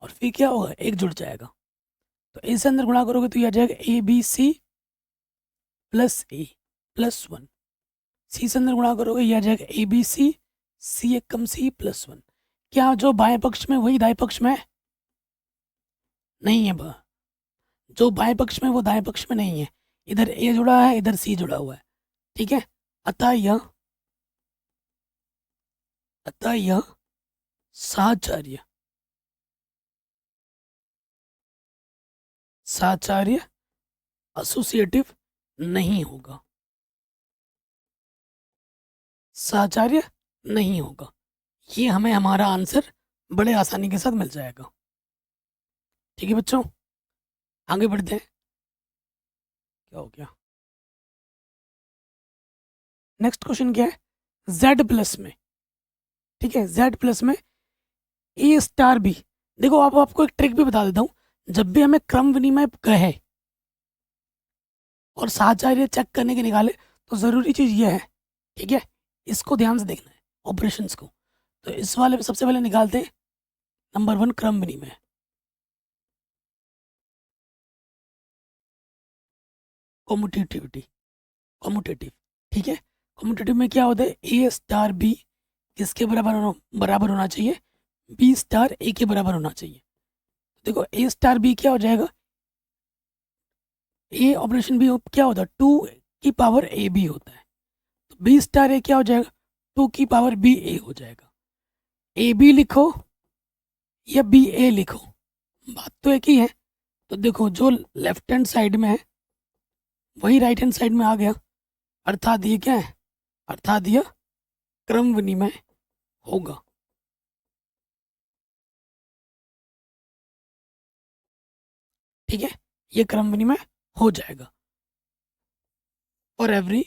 Speaker 1: और फिर क्या होगा, एक जुड़ जाएगा। तो ए से अंदर गुणा करोगे तो ये आ जाएगा A B C plus A plus one, C से अंदर गुणा करोगे ये आ जाएगा ए बी सी एक कम सी प्लस वन। क्या जो बाएं पक्ष में वही दाएं पक्ष में नहीं है, जो बाएं पक्ष में वो दाएं पक्ष में नहीं है, इधर ए जुड़ा है इधर सी जुड़ा हुआ है। ठीक है, अतः यह साचार्य एसोसिएटिव नहीं होगा, साचार्य नहीं होगा। ये हमें हमारा आंसर बड़े आसानी के साथ मिल जाएगा। ठीक है बच्चों, आगे बढ़ते हैं। क्या हो गया, नेक्स्ट क्वेश्चन क्या है, Z प्लस में। ठीक है, Z प्लस में ए स्टार बी। देखो आपको एक ट्रिक भी बता देता हूँ, जब भी हमें क्रम विनिमय कहे और साचार्य चेक करने के निकाले तो ज़रूरी चीज़ ये है, ठीक है, इसको ध्यान से देखना है ऑपरेशंस को। तो इस वाले में सबसे पहले निकालते हैं नंबर वन, क्रम विनिमय। कॉम्यूटेटिव। ठीक है, कॉम्यूटेटिव में क्या होता है, ए स्टार बी किसके बराबर होना चाहिए, बी स्टार ए के बराबर होना चाहिए। देखो ए स्टार बी क्या हो जाएगा, ए ऑपरेशन बी क्या होता है, टू की पावर ए बी होता है, तो बी स्टार ए क्या हो जाएगा, टू की पावर बी ए हो जाएगा। ए बी लिखो या बी ए लिखो, बात तो एक ही है। तो देखो जो लेफ्ट हैंड साइड में है वही राइट हैंड साइड में आ गया, अर्थात ये क्या है, अर्थात यह क्रम विनिमय होगा। ठीक है, ये क्रम विनिमय हो जाएगा। और every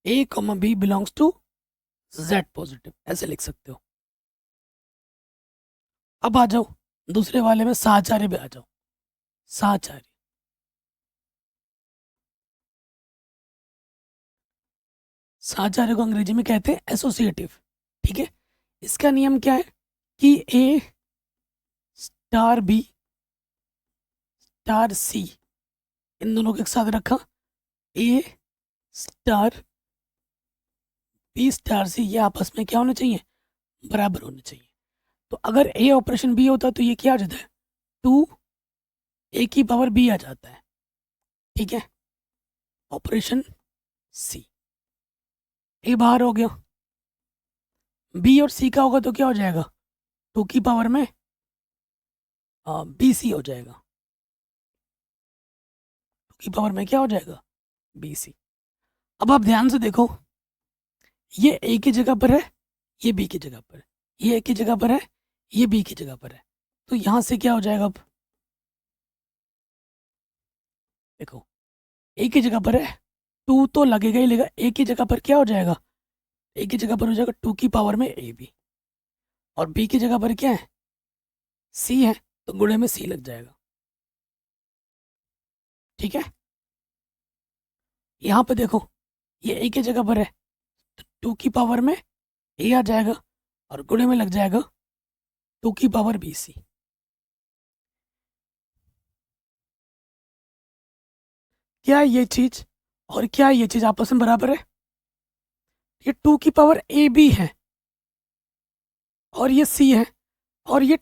Speaker 1: A comma B belongs to Z positive, ऐसे लिख सकते हो। अब आ जाओ दूसरे वाले में, साचार्य पे आ जाओ। साचार्य, साचार्य को अंग्रेजी में कहते हैं एसोसिएटिव। ठीक है, इसका नियम क्या है कि ए स्टार बी स्टार सी इन दोनों को एक साथ रखा, ए स्टार बी स्टार सी ये आपस में क्या होने चाहिए, बराबर होने चाहिए। तो अगर ए ऑपरेशन बी होता तो ये क्या आ जाता है, टू ए की पावर बी आ जाता है। ठीक है, ऑपरेशन सी, ए बाहर हो गया, बी और सी का होगा तो क्या हो जाएगा, टू की पावर में बी सी हो जाएगा, टू की पावर में क्या हो जाएगा, बी सी। अब आप ध्यान से देखो, ये ए की जगह पर है, ये बी की जगह पर है, ये ए की जगह पर है, ये बी की जगह पर है, तो यहां से क्या हो जाएगा, अब देखो ए की जगह पर है, टू तो लगेगा ही लगेगा, ए की जगह पर क्या हो जाएगा, ए की जगह पर हो जाएगा टू की पावर में ए बी, और बी की जगह पर क्या है, सी है, तो गुणे में सी लग जाएगा। ठीक है, यहाँ पे देखो ये ए की जगह पर है तो टू की पावर में ए आ जाएगा और गुणे में लग जाएगा टू की पावर बी सी। क्या ये चीज और क्या ये चीज आपस में बराबर है, ये टू की पावर ए बी है और ये सी है, और ये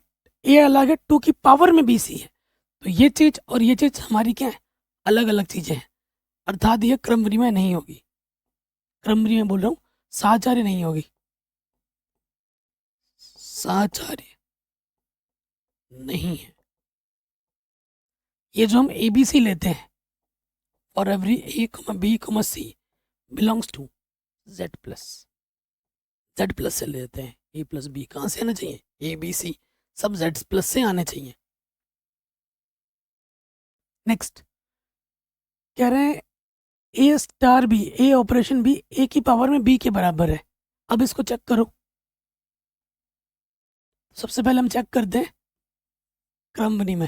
Speaker 1: ए अलग है, टू की पावर में बी सी है, तो ये चीज और ये चीज हमारी क्या है, अलग अलग चीजें हैं, अर्थात ये क्रम विनिमय नहीं होगी। क्रम विनिमय बोल रहा हूँ, साहचर्य नहीं होगी, साहचर्य नहीं है। ये जो हम ए बी सी लेते हैं, और every A B C belongs to Z plus से लेते हैं। ए प्लस बी कहाँ से आना चाहिए, ए बी सी सब जेड प्लस से आने चाहिए। नेक्स्ट कह रहे हैं ए स्टार बी, ए ऑपरेशन बी ए की पावर में बी के बराबर है। अब इसको चेक करो। सबसे पहले हम चेक करते हैं क्रम विनिमय।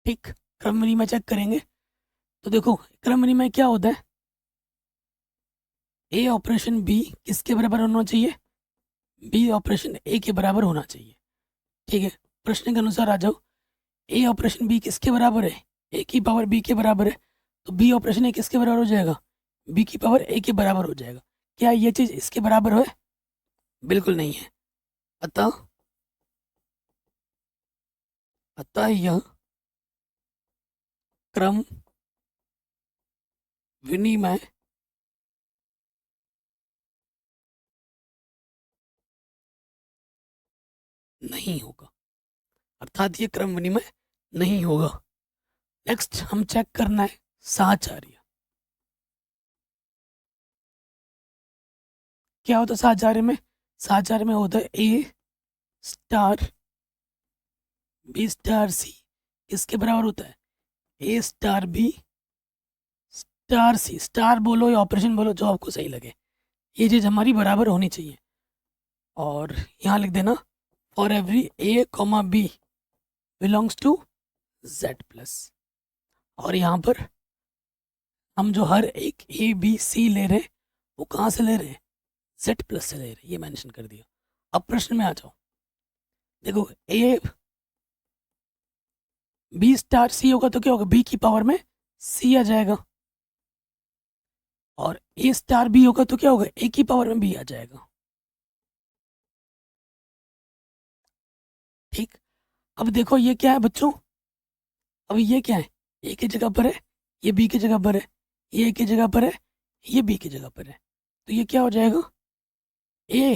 Speaker 1: ठीक, क्रम विनिमय चेक करेंगे तो देखो क्रम विनिमय क्या होता है, ए ऑपरेशन बी किसके बराबर होना चाहिए, बी ऑपरेशन ए के बराबर होना चाहिए। ठीक है, प्रश्न के अनुसार आ जाओ। ए ऑपरेशन बी किसके बराबर है, ए की पावर बी के बराबर है, तो बी ऑपरेशन ए किसके बराबर हो जाएगा, बी की पावर ए के बराबर हो जाएगा। क्या ये चीज इसके बराबर है, बिल्कुल नहीं है। अतः यह क्रम विनिमय नहीं होगा, अर्थात ये क्रम विनिमय नहीं होगा। नेक्स्ट हम चेक करना है साहचर्य। क्या होता है साहचर्य में, साहचर्य में होता है ए स्टार बी स्टार सी किसके बराबर होता है, ए star B star c, star बोलो या ऑपरेशन बोलो जो आपको सही लगे, ये चीज़ हमारी बराबर होनी चाहिए। और यहाँ लिख देना for every A comma B belongs to Z plus. और यहाँ पर हम जो हर एक ए बी सी ले रहे हैं वो कहाँ से ले रहे हैं, जेड प्लस से ले रहे हैं, ये मेंशन कर दिया। अब प्रश्न में आ जाओ। देखो ए बी स्टार सी होगा तो क्या होगा, बी की पावर में सी आ जाएगा, और ए स्टार बी होगा तो क्या होगा, ए की पावर में बी आ जाएगा। ठीक, अब देखो ये क्या है बच्चों, अब ये क्या है, ए की जगह पर है, ये बी की जगह पर है, ये ए की जगह पर है, ये बी की जगह पर है, तो ये क्या हो जाएगा, ए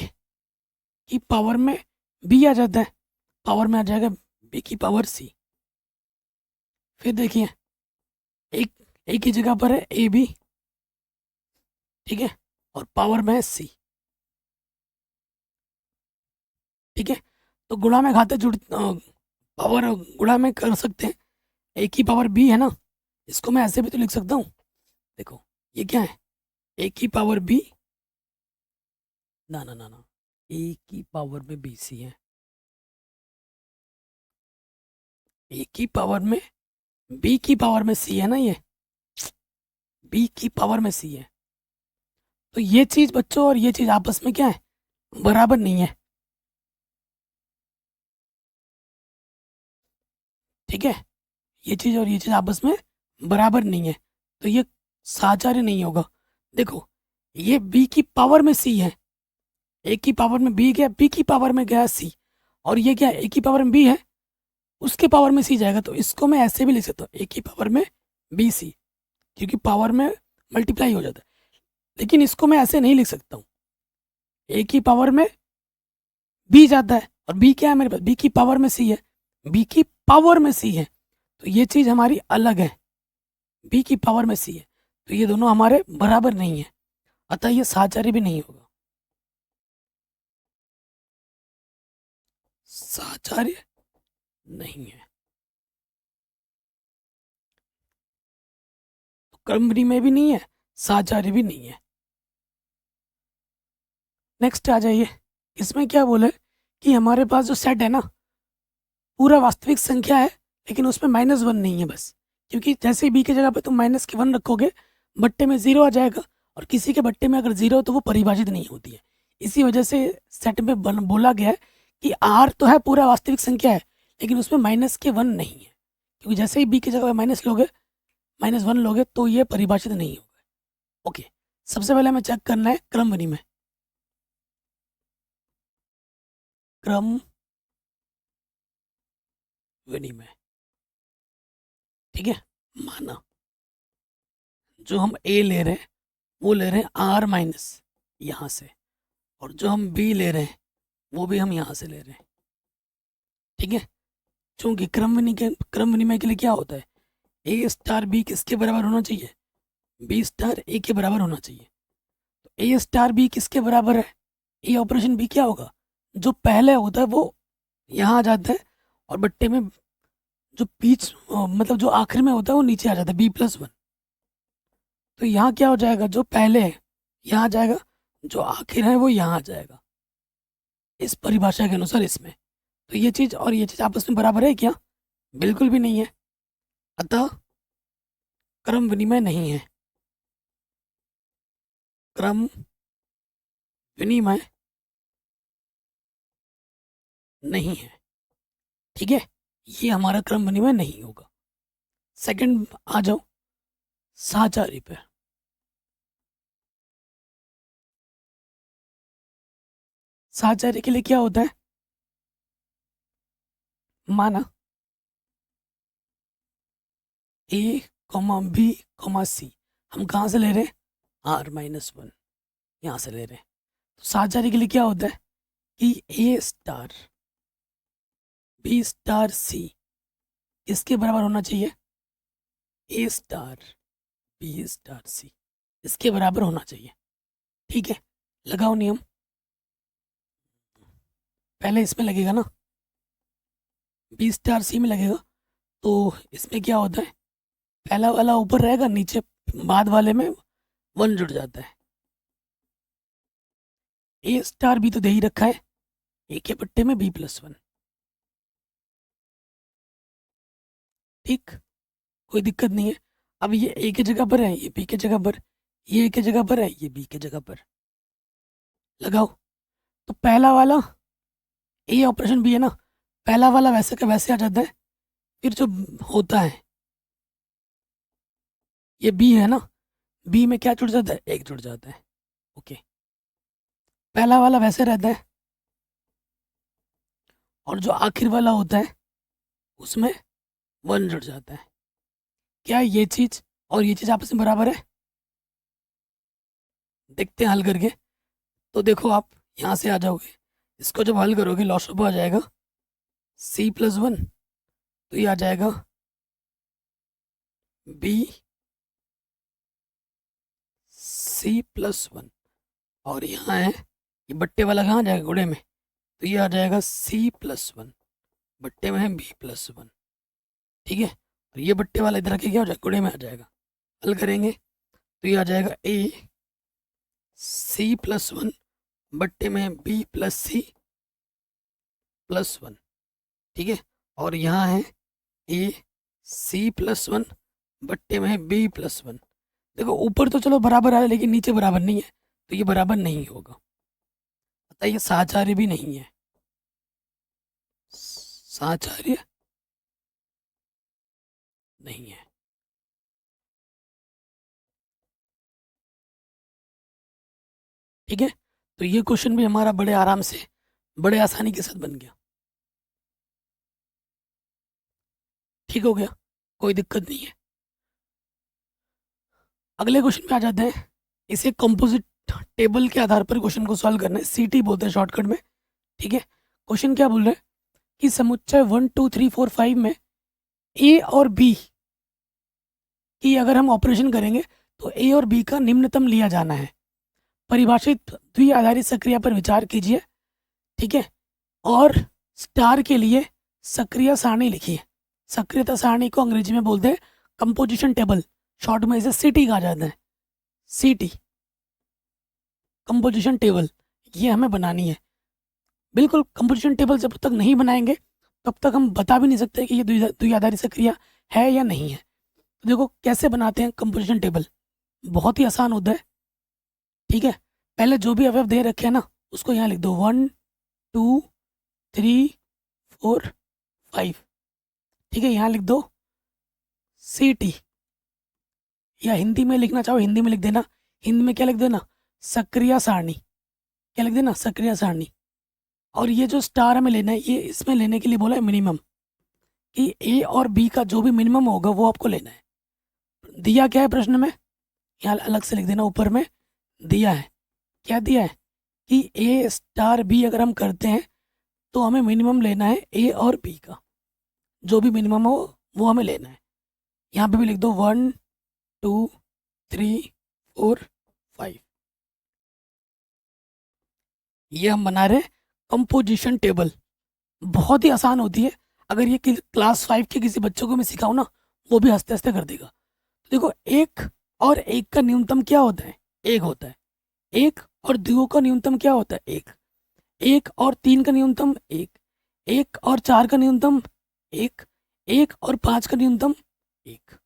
Speaker 1: की पावर में बी आ जाता है, पावर में आ जाएगा बी की पावर सी। फिर देखिए एक ए की जगह पर है ए बी, ठीक है, और पावर में है सी। ठीक है, तो गुणा में खाते जुड़ पावर गुणा में कर सकते हैं, ए की पावर बी है ना, इसको मैं ऐसे भी तो लिख सकता हूँ। देखो ये क्या है, ए की पावर बी, ना ना ना ना, ए की पावर में बी सी है, ए की पावर में बी की पावर में सी है ना, ये बी की पावर में सी है, तो ये चीज बच्चों और ये चीज आपस में क्या है, बराबर नहीं है। ठीक है, ये चीज और ये चीज आपस में बराबर नहीं है, तो ये साझार्य नहीं होगा। देखो ये बी की पावर में सी है, ए की पावर में बी गया, बी की पावर में गया सी, और ये क्या है, ए की पावर में बी है, उसके पावर में सी जाएगा, तो इसको मैं ऐसे भी लिख सकता हूँ, ए की पावर में बी सी, क्योंकि पावर में मल्टीप्लाई हो जाता है। लेकिन इसको मैं ऐसे नहीं लिख सकता हूँ, ए की पावर में बी जाता है, और बी क्या है मेरे पास, बी की पावर में सी है, बी की पावर में सी है, तो ये चीज़ हमारी अलग है, बी की पावर में सी है, तो ये दोनों हमारे बराबर नहीं है, अतः ये साहचर्य भी नहीं होगा, साहचर्य नहीं है। तो क्रमबरी में भी नहीं है, साहचर्य भी नहीं है। नेक्स्ट आ जाइए, इसमें क्या बोले कि हमारे पास जो सेट है ना, पूरा वास्तविक संख्या है, लेकिन उसमें -1 नहीं है बस, क्योंकि जैसे बी की जगह पे तुम -1 रखोगे, बट्टे में 0 आ जाएगा, और किसी के बट्टे में अगर 0 हो तो वो परिभाषित नहीं होती है। इसी वजह से सेट में बोला गया है कि आर तो है पूरा वास्तविक संख्या है, लेकिन उसमें -1 नहीं है, क्योंकि जैसे ही बी की जगह पे -1 लोगे तो ये परिभाषित नहीं होगा। ओके, सबसे पहले हमें चेक करना है क्रम विनिमय। क्रम विनिमय ठीक है, माना जो हम ए ले रहे हैं वो ले रहे हैं आर माइनस यहाँ से, और जो हम बी ले रहे हैं वो भी हम यहाँ से ले रहे हैं। ठीक है, चूंकि क्रम विनिमय के लिए क्या होता है, ए स्टार बी किसके बराबर होना चाहिए, बी स्टार ए के बराबर होना चाहिए। तो ए स्टार बी किसके बराबर है, ए ऑपरेशन बी क्या होगा, जो पहले होता है वो यहाँ आ जाता है, और बट्टे में जो बीच मतलब जो आखिर में होता है वो नीचे आ जाता है, b+1। तो यहाँ क्या हो जाएगा, जो पहले है यहाँ आ जाएगा, जो आखिर है वो यहाँ आ जाएगा, इस परिभाषा के अनुसार इसमें। तो ये चीज़ और ये चीज़ आपस में बराबर है क्या, बिल्कुल भी नहीं है, अतः क्रम विनिमय नहीं है, क्रम विनिमय नहीं है। ठीक है, ये हमारा क्रम विनिमय नहीं होगा। सेकंड आ जाओ, साहचर्य पे। साहचर्य के लिए क्या होता है, माना ए कॉमा बी कॉमा सी हम कहाँ से ले रहे हैं, r-1 यहाँ से ले रहे हैं। तो साहचर्य के लिए क्या होता है कि ए स्टार बी स्टार सी इसके बराबर होना चाहिए, ए स्टार बी स्टार सी इसके बराबर होना चाहिए। ठीक है, लगाओ नियम, पहले इसमें लगेगा ना, बी स्टार सी में लगेगा, तो इसमें क्या होता है, पहला वाला ऊपर रहेगा, नीचे बाद वाले में 1 जुड़ जाता है। ए स्टार भी तो दे ही रखा है, ए के पट्टे में b+1। ठीक, कोई दिक्कत नहीं है। अब ये ए की जगह पर है, ये बी की जगह पर, ये ए की जगह पर है, ये बी की जगह पर, लगाओ। तो पहला वाला ए ऑपरेशन बी है ना, पहला वाला वैसे का वैसे आ जाता है, फिर जो होता है ये बी है ना, बी में क्या जुड़ जाता है, एक जुड़ जाता है। ओके, पहला वाला वैसे रहता है, और जो आखिर वाला होता है उसमें 1 जुड़ जाता है। क्या ये चीज़ और ये चीज़ आपस में बराबर है, देखते हैं हल करके। तो देखो आप यहाँ से आ जाओगे, इसको जब हल करोगे लॉसअप आ जाएगा c+1, तो ये आ जाएगा b(c+1), और यहाँ है ये बट्टे वाला कहाँ जाएगा, गुणे में, तो ये आ जाएगा c+1, बट्टे में है b+1। ठीक है, और ये बट्टे वाला इधर के क्या हो जाएगा, गुणे में आ जाएगा। हल करेंगे तो ये आ जाएगा c+1 बट्टे में b+c+1। ठीक है, और यहाँ है c+1 बट्टे में b+1। देखो ऊपर तो चलो बराबर है, लेकिन नीचे बराबर नहीं है, तो ये बराबर नहीं होगा, अतः ये साहचर्य भी नहीं है, साहचर्य नहीं है। ठीक है, तो ये क्वेश्चन भी हमारा बड़े आराम से बड़े आसानी के साथ बन गया। ठीक हो गया, कोई दिक्कत नहीं है। अगले क्वेश्चन में आ जाते हैं, इसे कंपोजिट टेबल के आधार पर क्वेश्चन को सॉल्व करना है, सीटी बोलते हैं शॉर्टकट में। ठीक है, क्वेश्चन क्या बोल रहे हैं कि समुच्चय 1 2 3 4 5 में ए और बी की अगर हम ऑपरेशन करेंगे तो ए और बी का निम्नतम लिया जाना है। परिभाषित द्विआधारित सक्रिया पर विचार कीजिए। ठीक है, और स्टार के लिए सक्रिय सारणी लिखिए। सक्रियता सारणी को अंग्रेजी में बोलते हैं कंपोजिशन टेबल, शॉर्ट में इसे सीटी कहा जाता है, सीटी कंपोजिशन टेबल, ये हमें बनानी है। बिल्कुल कंपोजिशन टेबल जब तक नहीं बनाएंगे तब तक हम बता भी नहीं सकते कि ये द्विआधारी सक्रिया है या नहीं है। तो देखो कैसे बनाते हैं कंपोजिशन टेबल, बहुत ही आसान होता है। ठीक है, पहले जो भी अवयव दे रखे हैं ना उसको यहाँ लिख दो, 1 2 3 4 5। ठीक है, यहाँ लिख दो सीटी, या हिंदी में लिखना चाहो हिंदी में लिख देना। हिंदी में क्या लिख देना, सक्रिय सारणी, क्या लिख देना, सक्रिय सारणी। और ये जो स्टार हमें लेना है, ये इसमें लेने के लिए बोला है मिनिमम, कि ए और बी का जो भी मिनिमम होगा वो आपको लेना है। दिया क्या है प्रश्न में, यहाँ अलग से लिख देना, ऊपर में दिया है, क्या दिया है कि ए स्टार बी अगर हम करते हैं तो हमें मिनिमम लेना है ए और बी का, जो भी मिनिमम हो वो हमें लेना है। यहाँ पे भी लिख दो 1 2 3 4 5। ये हम बना रहे हैं कंपोजिशन टेबल, बहुत ही आसान होती है। अगर ये क्लास 5 के किसी बच्चों को मैं सिखाऊं ना, वो भी हंसते हंसते कर देगा। देखो, एक और एक का न्यूनतम क्या होता है, एक होता है। एक और दो का न्यूनतम क्या होता है, एक। एक और तीन का न्यूनतम एक। एक और चार का न्यूनतम एक। एक और पाँच का न्यूनतम एक।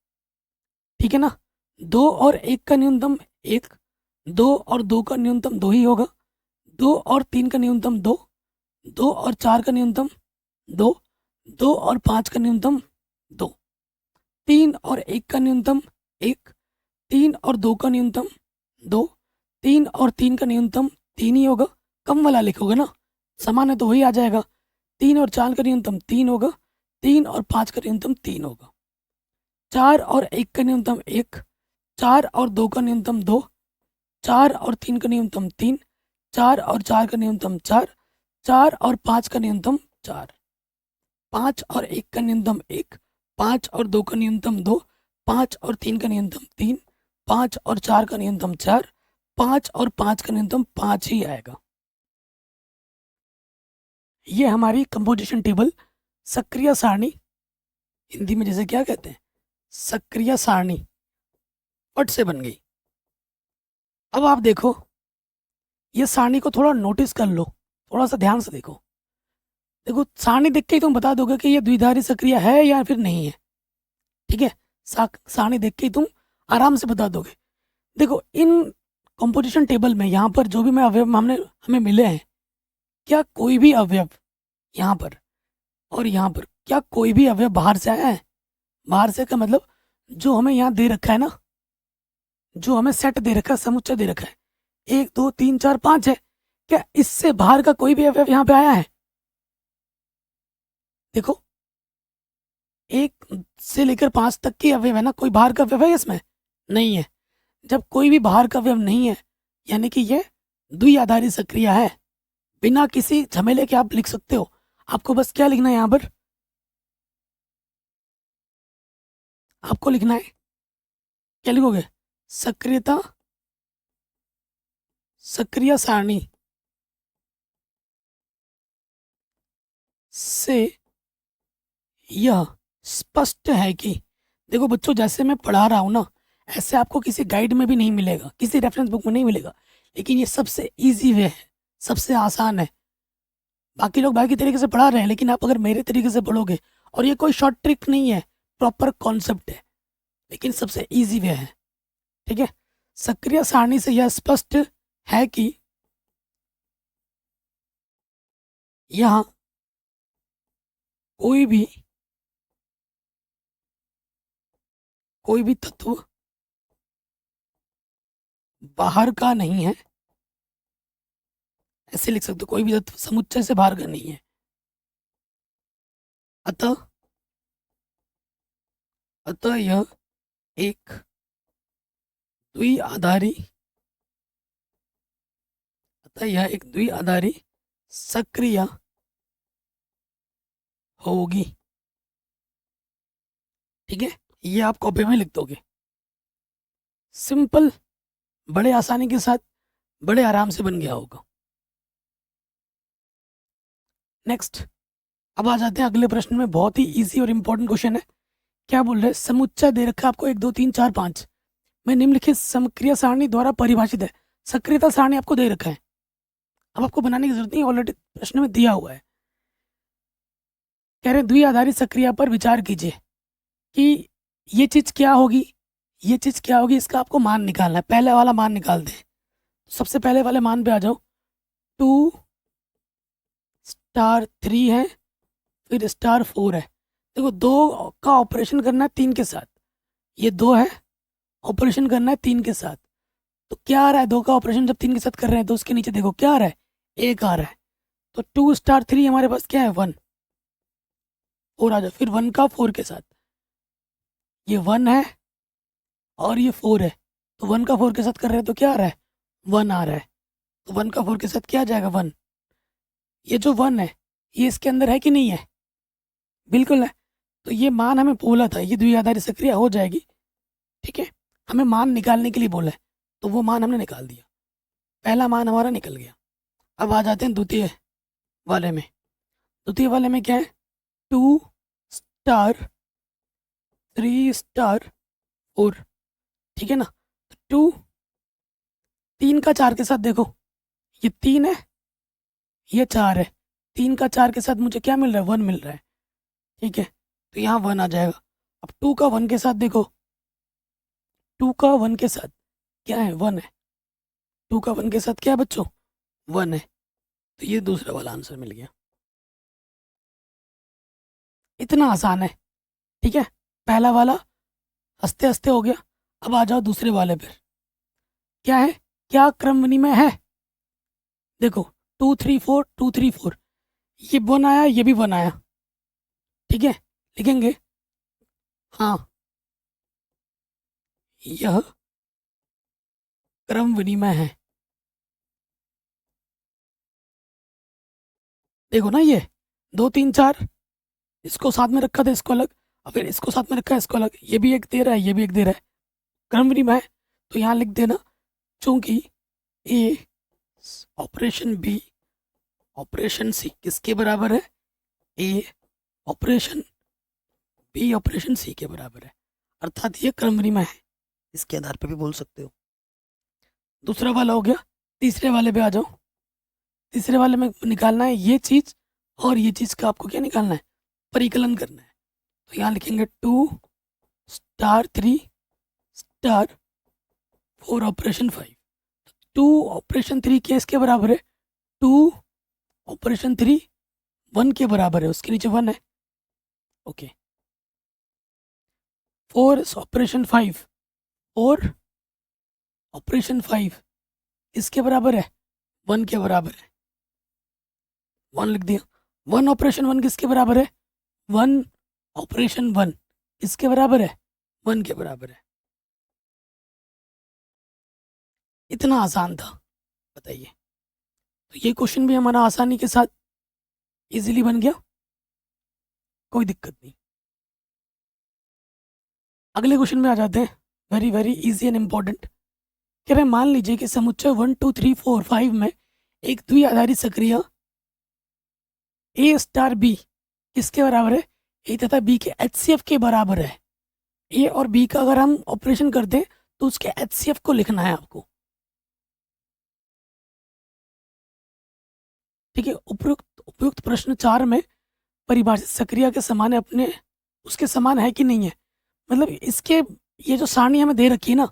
Speaker 1: ठीक है ना। दो और एक का न्यूनतम एक। दो और दो का न्यूनतम दो ही होगा। दो और तीन का न्यूनतम दो। दो और चार का न्यूनतम दो। दो और पाँच का न्यूनतम दो। तीन और एक का न्यूनतम एक। तीन और दो का न्यूनतम दो। तीन और तीन का न्यूनतम तीन ही होगा। कम वाला लिखोगे ना, समान है तो वही आ जाएगा। तीन और चार का न्यूनतम तीन होगा। तीन और पाँच का न्यूनतम तीन होगा। चार और एक का न्यूनतम एक। चार और दो का न्यूनतम दो। चार और तीन का न्यूनतम तीन। चार और चार का न्यूनतम चार। चार और पाँच का न्यूनतम चार। पाँच और एक का न्यूनतम एक। पाँच और दो का न्यूनतम दो। पाँच और तीन का न्यूनतम तीन। पाँच और चार का न्यूनतम चार। पाँच और पाँच का न्यूनतम पाँच ही आएगा। ये हमारी कंपोजिशन टेबल, सक्रिय सारणी, हिंदी में जैसे क्या कहते हैं, सक्रिय सारणी, फट से बन गई। अब आप देखो, ये सारणी को थोड़ा नोटिस कर लो, थोड़ा सा ध्यान से देखो। देखो, सारणी देख के ही तुम बता दोगे कि ये द्विधारी सक्रिय है या फिर नहीं है। ठीक है, सारणी देख के ही तुम आराम से बता दोगे। देखो, इन कंपोजिशन टेबल में यहाँ पर जो भी मैं अवयव हमें मिले हैं, क्या कोई भी अवयव यहाँ पर और यहाँ पर, क्या कोई भी अवयव बाहर से आया है? बाहर से का मतलब जो हमें यहाँ दे रखा है ना, जो हमें सेट दे रखा है, समुच्चय दे रखा है, एक दो तीन चार पाँच है, क्या इससे बाहर का कोई भी अवयव यहाँ पे आया है? देखो, एक से लेकर पाँच तक के अवयव है ना, कोई बाहर का अवयव है इसमें? नहीं है। जब कोई भी बाहर का अवयव नहीं है, यानी कि ये द्विआधारी सक्रिय है। बिना किसी झमेले के आप लिख सकते हो। आपको बस क्या लिखना है यहाँ पर, आपको लिखना है, क्या लिखोगे, सक्रियता, सक्रिय सारणी से यह स्पष्ट है कि, देखो बच्चों, जैसे मैं पढ़ा रहा हूँ ना, ऐसे आपको किसी गाइड में भी नहीं मिलेगा, किसी रेफरेंस बुक में नहीं मिलेगा। लेकिन ये सबसे इजी वे है, सबसे आसान है। बाकी लोग बाकी तरीके से पढ़ा रहे हैं, लेकिन आप अगर मेरे तरीके से पढ़ोगे, और ये कोई शॉर्ट ट्रिक नहीं है, प्रॉपर कॉन्सेप्ट है, लेकिन सबसे इजी वे है। ठीक है, सक्रिय सारणी से यह स्पष्ट है कि यहाँ कोई भी तत्व बाहर का नहीं है। ऐसे लिख सकते हो, कोई भी तत्व समुच्चय से बाहर का नहीं है। अतः अतः यह एक द्विआधारी अतः यह एक द्विआधारी सक्रिय होगी। ठीक है, ये आप कॉपी में लिख दोगे, सिंपल, बड़े आसानी के साथ, बड़े आराम से बन गया होगा। नेक्स्ट, अब आ जाते हैं अगले प्रश्न में। बहुत ही इजी और इंपॉर्टेंट क्वेश्चन है। क्या बोल रहे हैं, समुच्चय दे रखा है आपको एक दो तीन चार पाँच में निम्नलिखित सक्रिय सारणी द्वारा परिभाषित है। सक्रियता सारणी आपको दे रखा है, अब आपको बनाने की जरूरत नहीं, ऑलरेडी प्रश्न में दिया हुआ है। कह रहे हैं द्विआधारी सक्रिया पर विचार कीजिए कि ये चीज क्या होगी, ये चीज क्या होगी, इसका आपको मान निकालना है। पहले वाला मान निकाल दे, सबसे पहले वाले मान पे आ जाओ। 2*3 है, फिर *4 है। देखो, दो का ऑपरेशन करना है तीन के साथ, ये दो है, ऑपरेशन करना है तीन के साथ। तो क्या आ रहा है, दो का ऑपरेशन जब तीन के साथ कर रहे हैं तो उसके नीचे देखो क्या आ रहा है, एक आ रहा है। तो 2*3 हमारे पास क्या है, 1। 4 आ जाओ, फिर 1 का 4 के साथ, ये 1 है और ये 4 है, तो 1 का 4 के साथ कर रहे हैं तो क्या आ रहा है, 1 आ रहा है, तो 1 का 4 के साथ क्या आ जाएगा, 1। ये जो 1 है ये इसके अंदर है कि नहीं है, बिल्कुल है, तो ये मान हमें बोला था, ये द्विआधारी सक्रिय हो जाएगी, ठीक है, हमें मान निकालने के लिए बोला है, तो वो मान हमने निकाल दिया, पहला मान हमारा निकल गया। अब आ जाते हैं द्वितीय वाले में। द्वितीय वाले में क्या है, 2 स्टार 3 स्टार 4, ठीक है ना, तो 2 3 का 4 के साथ देखो, ये 3 है, ये 4 है, 3 का 4 के साथ मुझे क्या मिल रहा है, 1 मिल रहा है, ठीक है, तो यहाँ 1 आ जाएगा। अब 2 का 1 के साथ देखो, 2 का 1 के साथ क्या है, 1 है, 2 का 1 के साथ क्या है बच्चों, 1 है, तो ये दूसरा वाला आंसर मिल गया। इतना आसान है, ठीक है, पहला वाला हंसते हंसते हो गया। अब आ जाओ दूसरे वाले पर, क्या है, क्या क्रम विनिमय है, देखो 2 3 4 2 3 4, ये 1 आया, ये भी 1 आया, ठीक है, लिखेंगे, हाँ यह क्रम विनिमय है। देखो ना, ये 2 3 4, इसको साथ में रखा था, इसको अलग, और फिर इसको साथ में रखा है, इसको अलग, ये भी एक दे रहा है, ये भी एक दे रहा है, क्रम विनिमय है, तो यहाँ लिख देना, चूंकि ए ऑपरेशन बी ऑपरेशन सी किसके बराबर है, ए ऑपरेशन बी ऑपरेशन सी के बराबर है, अर्थात ये क्रम विनिमय है, इसके आधार पर भी बोल सकते हो। दूसरा वाला हो गया, तीसरे वाले पे आ जाओ। तीसरे वाले में निकालना है ये चीज़ और ये चीज़ का आपको क्या निकालना है, परिकलन करना है, तो यहाँ लिखेंगे 2 स्टार 3 स्टार 4 ऑपरेशन 5, 2 ऑपरेशन 3 के इसके बराबर है, 2 ऑपरेशन 3 1 के बराबर है, उसके नीचे 1 है, ओके, 4 ऑपरेशन 5 4 ऑपरेशन 5 इसके बराबर है, 1 के बराबर है, 1 लिख दिया। 1 ऑपरेशन 1 किसके बराबर है, 1 ऑपरेशन 1 इसके बराबर है, 1 के बराबर है। इतना आसान था, बताइए, तो ये क्वेश्चन भी हमारा आसानी के साथ इजीली बन गया, कोई दिक्कत नहीं। अगले क्वेश्चन में आ जाते हैं, very very easy and important. कह रहे हैं मान लीजिए कि समुच्चय 1 2 3 4 5 में एक द्विआधारी सक्रिय ए स्टार बी किसके बराबर है, ए तथा बी के एचसीएफ के बराबर है। ए और बी का अगर हम ऑपरेशन करते हैं तो उसके एचसीएफ को लिखना है आपको, ठीक है। उपयुक्त उपयुक्त प्रश्न 4 में परिभाषित सक्रिय के समान है, अपने उसके समान है कि नहीं है, मतलब इसके ये जो सारणी हमें दे रखी है ना,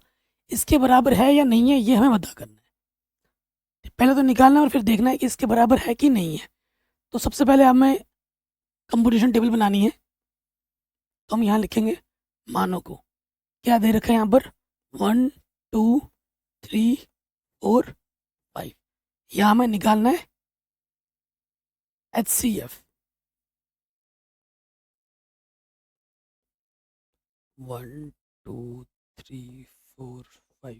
Speaker 1: इसके बराबर है या नहीं है, ये हमें पता करना है। पहले तो निकालना है और फिर देखना है कि इसके बराबर है कि नहीं है। तो सबसे पहले हमें कंपोजिशन टेबल बनानी है, तो हम यहाँ लिखेंगे मानों को, क्या दे रखा है यहाँ पर, 1 2 3 4 5, यहाँ हमें निकालना है HCF, 1 2 3 4 5,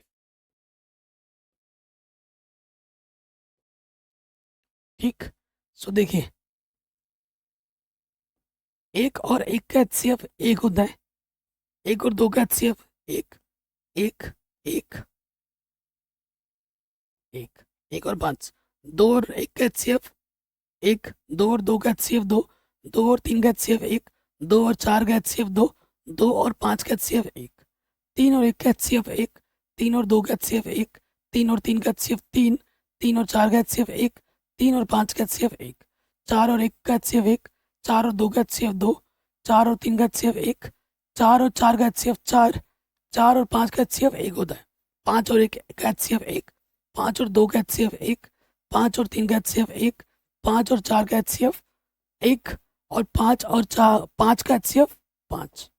Speaker 1: ठीक। सो देखिए, एक और एक का HCF एक होता है, एक और दो का HCF एक, एक एक एक, एक और 5, दो और एक का HCF एक, दो और दो का HCF दो, दो और तीन का HCF एक, दो और चार का HCF दो, दो और 5 का HCF एक, तीन और एक का HCF एक, तीन और दो का HCF एक, तीन और तीन का HCF तीन, तीन और चार का HCF एक, तीन और 5 का HCF एक, चार और एक का HCF एक, चार और दो का HCF दो, चार और तीन का HCF एक, चार और चार का HCF चार, चार और 5 का HCF एक होता है, पाँच और एक का HCF एक, पाँच और दो का HCF एक, पाँच और तीन का HCF एक, पाँच और चार का HCF एक, और पाँच और चार 5 का HCF 5,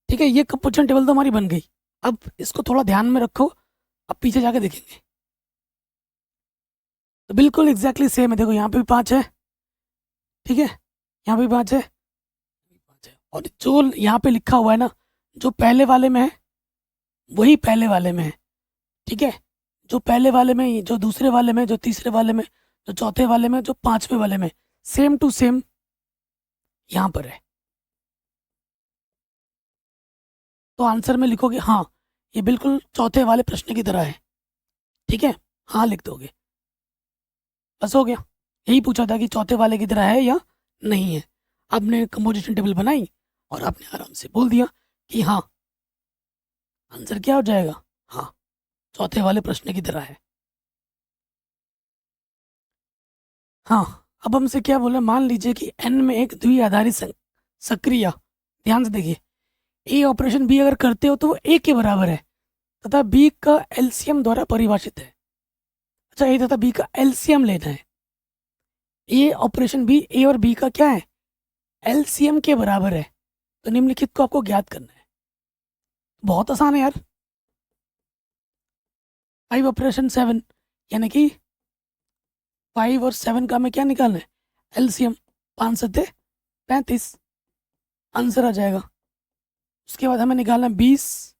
Speaker 1: ठीक है। ये कंपोजिशन टेबल तो हमारी बन गई। अब इसको थोड़ा ध्यान में रखो, अब पीछे जाके देखेंगे तो बिल्कुल एग्जैक्टली सेम है। देखो यहाँ पे भी 5 है, ठीक है, यहाँ पे भी 5 है, और जो यहाँ पे लिखा हुआ है ना, जो पहले वाले में है वही पहले वाले में है, ठीक है। जो पहले वाले में, जो दूसरे वाले में, जो तीसरे वाले में, जो चौथे वाले में, जो पांचवें वाले में, सेम टू सेम यहाँ पर है। तो आंसर में लिखोगे हाँ, ये बिल्कुल चौथे वाले प्रश्न की तरह है, ठीक है, हाँ लिख दोगे, बस हो गया। यही पूछा था कि चौथे वाले की तरह है या नहीं है। आपने कंपोजिशन टेबल बनाई और आपने आराम से बोल दिया कि हाँ, आंसर क्या हो जाएगा, हाँ चौथे वाले प्रश्न की तरह है। हाँ, अब हमसे क्या बोला, मान लीजिए कि n में एक द्विआधारी सक्रिय, ध्यान से देखिए, ए ऑपरेशन बी अगर करते हो तो वो ए के बराबर है तथा बी का एलसीएम द्वारा परिभाषित है। अच्छा, ए तथा बी का एलसीएम लेना है। ए ऑपरेशन बी, ए और बी का क्या है, एलसीएम के बराबर है। तो निम्नलिखित को आपको ज्ञात करना है। बहुत आसान है यार। 5 ऑपरेशन 7, यानी कि 5 और 7 का हमें क्या निकालना है, एलसीएम। 5 सत्ते 35, आंसर आ जाएगा। उसके बाद हमें निकालना है 20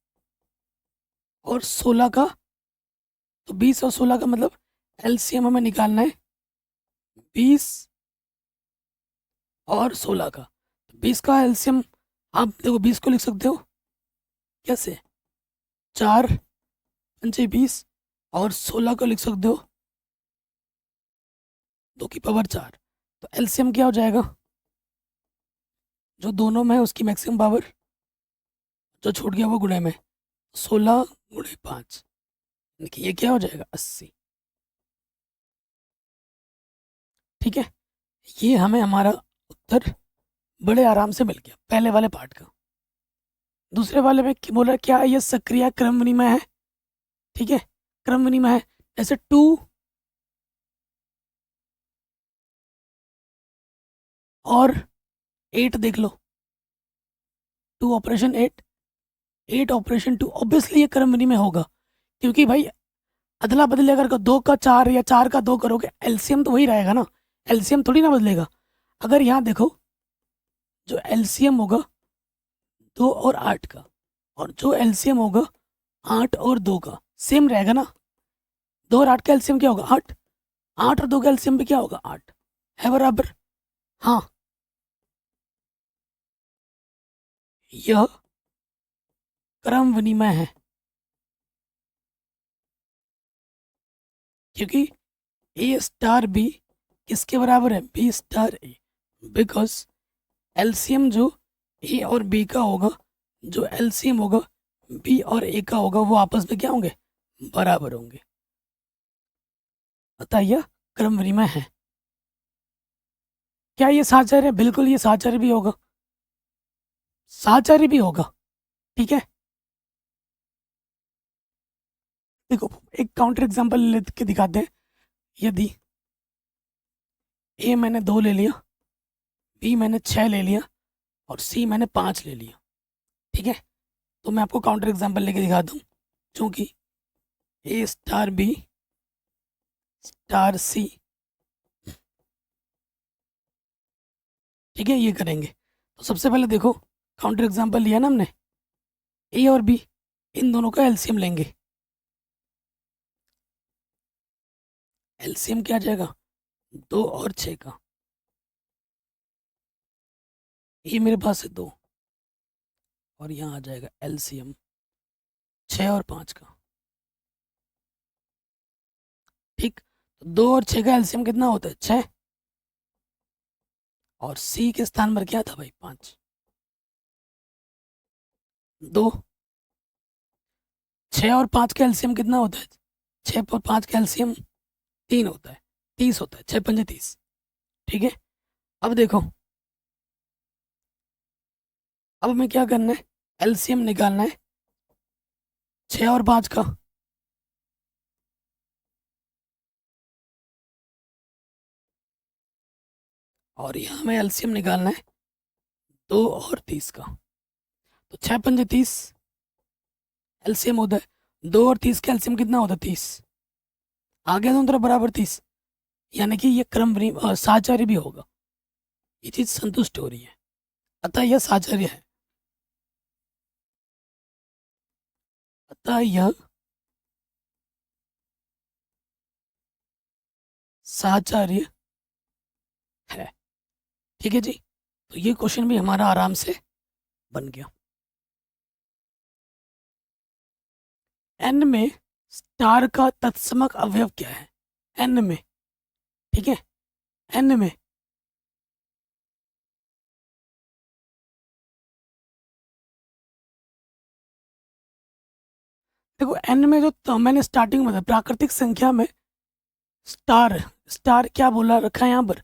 Speaker 1: और 16 का। तो 20 और 16 का मतलब एलसीएम हमें निकालना है 20 और 16 का। 20 का एलसीएम आप देखो, 20 को लिख सकते हो कैसे, 4 पंचे 20, और 16 को लिख सकते हो 2 की पावर 4। तो एलसीएम क्या हो जाएगा, जो दोनों में है उसकी मैक्सिमम पावर, जो छूट गया वो गुणे में, 16 गुणे 5, देखिए ये क्या हो जाएगा, 80। ठीक है, ये हमें हमारा उत्तर बड़े आराम से मिल गया पहले वाले पार्ट का। दूसरे वाले में बोला क्या है, ये सक्रिय क्रम विनिमय है, ठीक है, क्रम विनिमय है। जैसे 2 और 8 देख लो, 2 ऑपरेशन 8, 8 ऑपरेशन 2, ऑब्वियसली ये क्रम विनिमय होगा, क्योंकि भाई अदला बदली अगर 2 का 4 या 4 का 2 करोगे, एलसीएम तो वही रहेगा ना, एलसीएम थोड़ी ना बदलेगा। अगर यहाँ देखो, जो एलसीएम होगा 2 और 8 का, और जो एलसीएम होगा 8 और 2 का, सेम रहेगा ना। 2 और 8 का एलसीएम क्या होगा, 8, 8 और 2 का एलसीएम भी क्या होगा, 8 है बराबर। हाँ, यह क्रम विनिमय है, क्योंकि ए स्टार बी किसके बराबर है, B star A, because LCM जो ए और बी का होगा, जो एलसीएम होगा बी और ए का होगा, वो आपस में क्या होंगे, बराबर होंगे। अतः यह क्रम विनिमय है। क्या ये साचार्य है, बिल्कुल ये साचार्य भी होगा, साचार्य भी होगा, ठीक है। देखो एक काउंटर एग्जांपल लेके दिखाते हैं। यदि ए मैंने 2 ले लिया, बी मैंने 6 ले लिया, और सी मैंने 5 ले लिया, ठीक है, तो मैं आपको काउंटर एग्जांपल लेके दिखाता हूँ। चूंकि ए स्टार बी स्टार सी, ठीक है, ये करेंगे। तो सबसे पहले देखो, काउंटर एग्जांपल लिया ना हमने, ए और बी, इन दोनों का एलसीएम लेंगे। एलसीएम क्या आ जाएगा, 2 और 6 का, ये मेरे पास है 2, और यहाँ आ जाएगा एलसीएम 6 और 5 का, ठीक। तो 2 और 6 का एलसीएम कितना होता है, 6, और सी के स्थान पर क्या था भाई, 5। 2, 6 और 5 का एलसीएम कितना होता है, 6 और 5 का एलसीएम 3 होता है, 30 होता है, 6 पंजे 30, ठीक है। अब देखो, अब हमें क्या करना है, एलसीएम निकालना है 6 और 5 का, और यहाँ हमें एलसीएम निकालना है 2 और 30 का। तो 6 पंजे 30 एलसीएम होता है, 2 और 30 का एलसीएम कितना होता है, 30, आ गया दोनों तरफ बराबर 30, यानी कि ये क्रम साचार्य भी होगा, ये चीज संतुष्ट हो रही है। अतः यह साहचर्य है। अतः यह साहचर्य है। ठीक है जी, तो ये क्वेश्चन भी हमारा आराम से बन गया। एन में स्टार का तत्समक अवयव क्या है? एन में, ठीक है, एन में देखो, एन में जो तो मैंने स्टार्टिंग में बताया, प्राकृतिक संख्या में स्टार, स्टार क्या बोला रखा है यहाँ पर?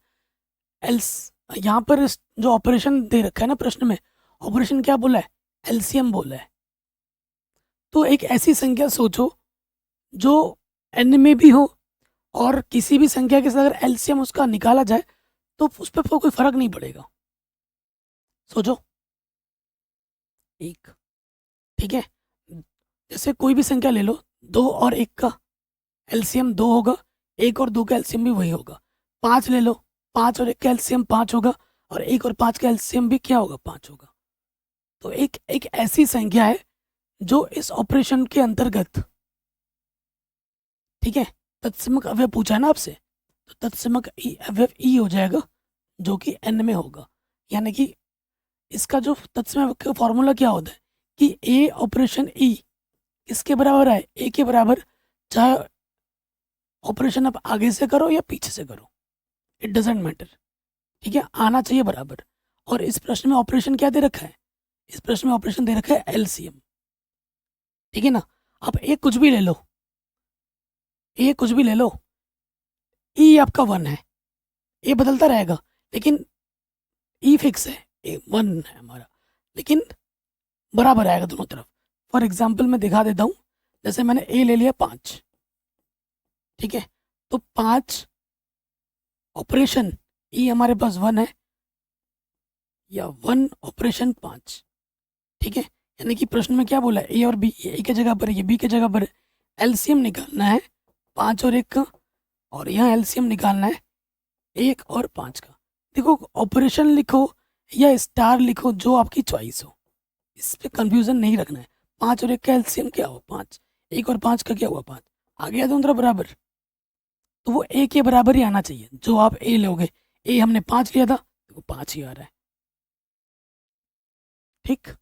Speaker 1: एल्स, यहाँ पर जो ऑपरेशन दे रखा है ना प्रश्न में, ऑपरेशन क्या बोला है? एलसीएम बोला है। तो एक ऐसी संख्या सोचो जो एन में भी हो और किसी भी संख्या के साथ अगर एलसीएम उसका निकाला जाए तो उस पर कोई फर्क नहीं पड़ेगा। सोचो, एक, ठीक है, जैसे कोई भी संख्या ले लो, 2 और 1 का एलसीएम 2 होगा, 1 और 2 का एलसीएम भी वही होगा। 5 ले लो, 5 और 1 का एलसीएम 5 होगा, और 1 और 5 का एलसीएम भी क्या होगा? 5 होगा। तो एक एक ऐसी संख्या है जो इस ऑपरेशन के अंतर्गत, ठीक है, तत्समक अवयव पूछा है ना आपसे, तो तत्समक अवयव ई हो जाएगा, जो कि एन में होगा। यानी कि इसका जो तत्समक का फॉर्मूला क्या होता है कि ए ऑपरेशन ई किसके बराबर है? ए के बराबर, चाहे ऑपरेशन आप आगे से करो या पीछे से करो, इट डजेंट मैटर, ठीक है, आना चाहिए बराबर। और इस प्रश्न में ऑपरेशन क्या दे रखा है? इस प्रश्न में ऑपरेशन दे रखा है एलसीएम, ठीक है ना। आप एक कुछ भी ले लो, ए कुछ भी ले लो, ई आपका 1 है, ए बदलता रहेगा, लेकिन ई फिक्स है, ए 1 है हमारा, लेकिन बराबर आएगा दोनों तरफ। फॉर एग्जाम्पल मैं दिखा देता हूँ, जैसे मैंने ए ले लिया 5, ठीक है, तो 5 ऑपरेशन ई हमारे पास 1 है, या 1 ऑपरेशन 5, ठीक है। यानी कि प्रश्न में क्या बोला है? ए और बी, ए की जगह पर है, ये बी की जगह पर है। एलसीएम निकालना है 5 और 1 का, और यहाँ एलसीएम निकालना है 1 और 5 का। देखो, ऑपरेशन लिखो या स्टार लिखो, जो आपकी चॉइस हो, इस पे कंफ्यूजन नहीं रखना है। 5 और 1 का एलसीएम क्या हुआ? 5। 1 और 5 का क्या हुआ? 5। आ गया दोनों तरफ बराबर, तो वो ए के बराबर ही आना चाहिए। जो आप ए लोगे, ए हमने 5 लिया था, तो 5 ही आ रहा है, ठीक।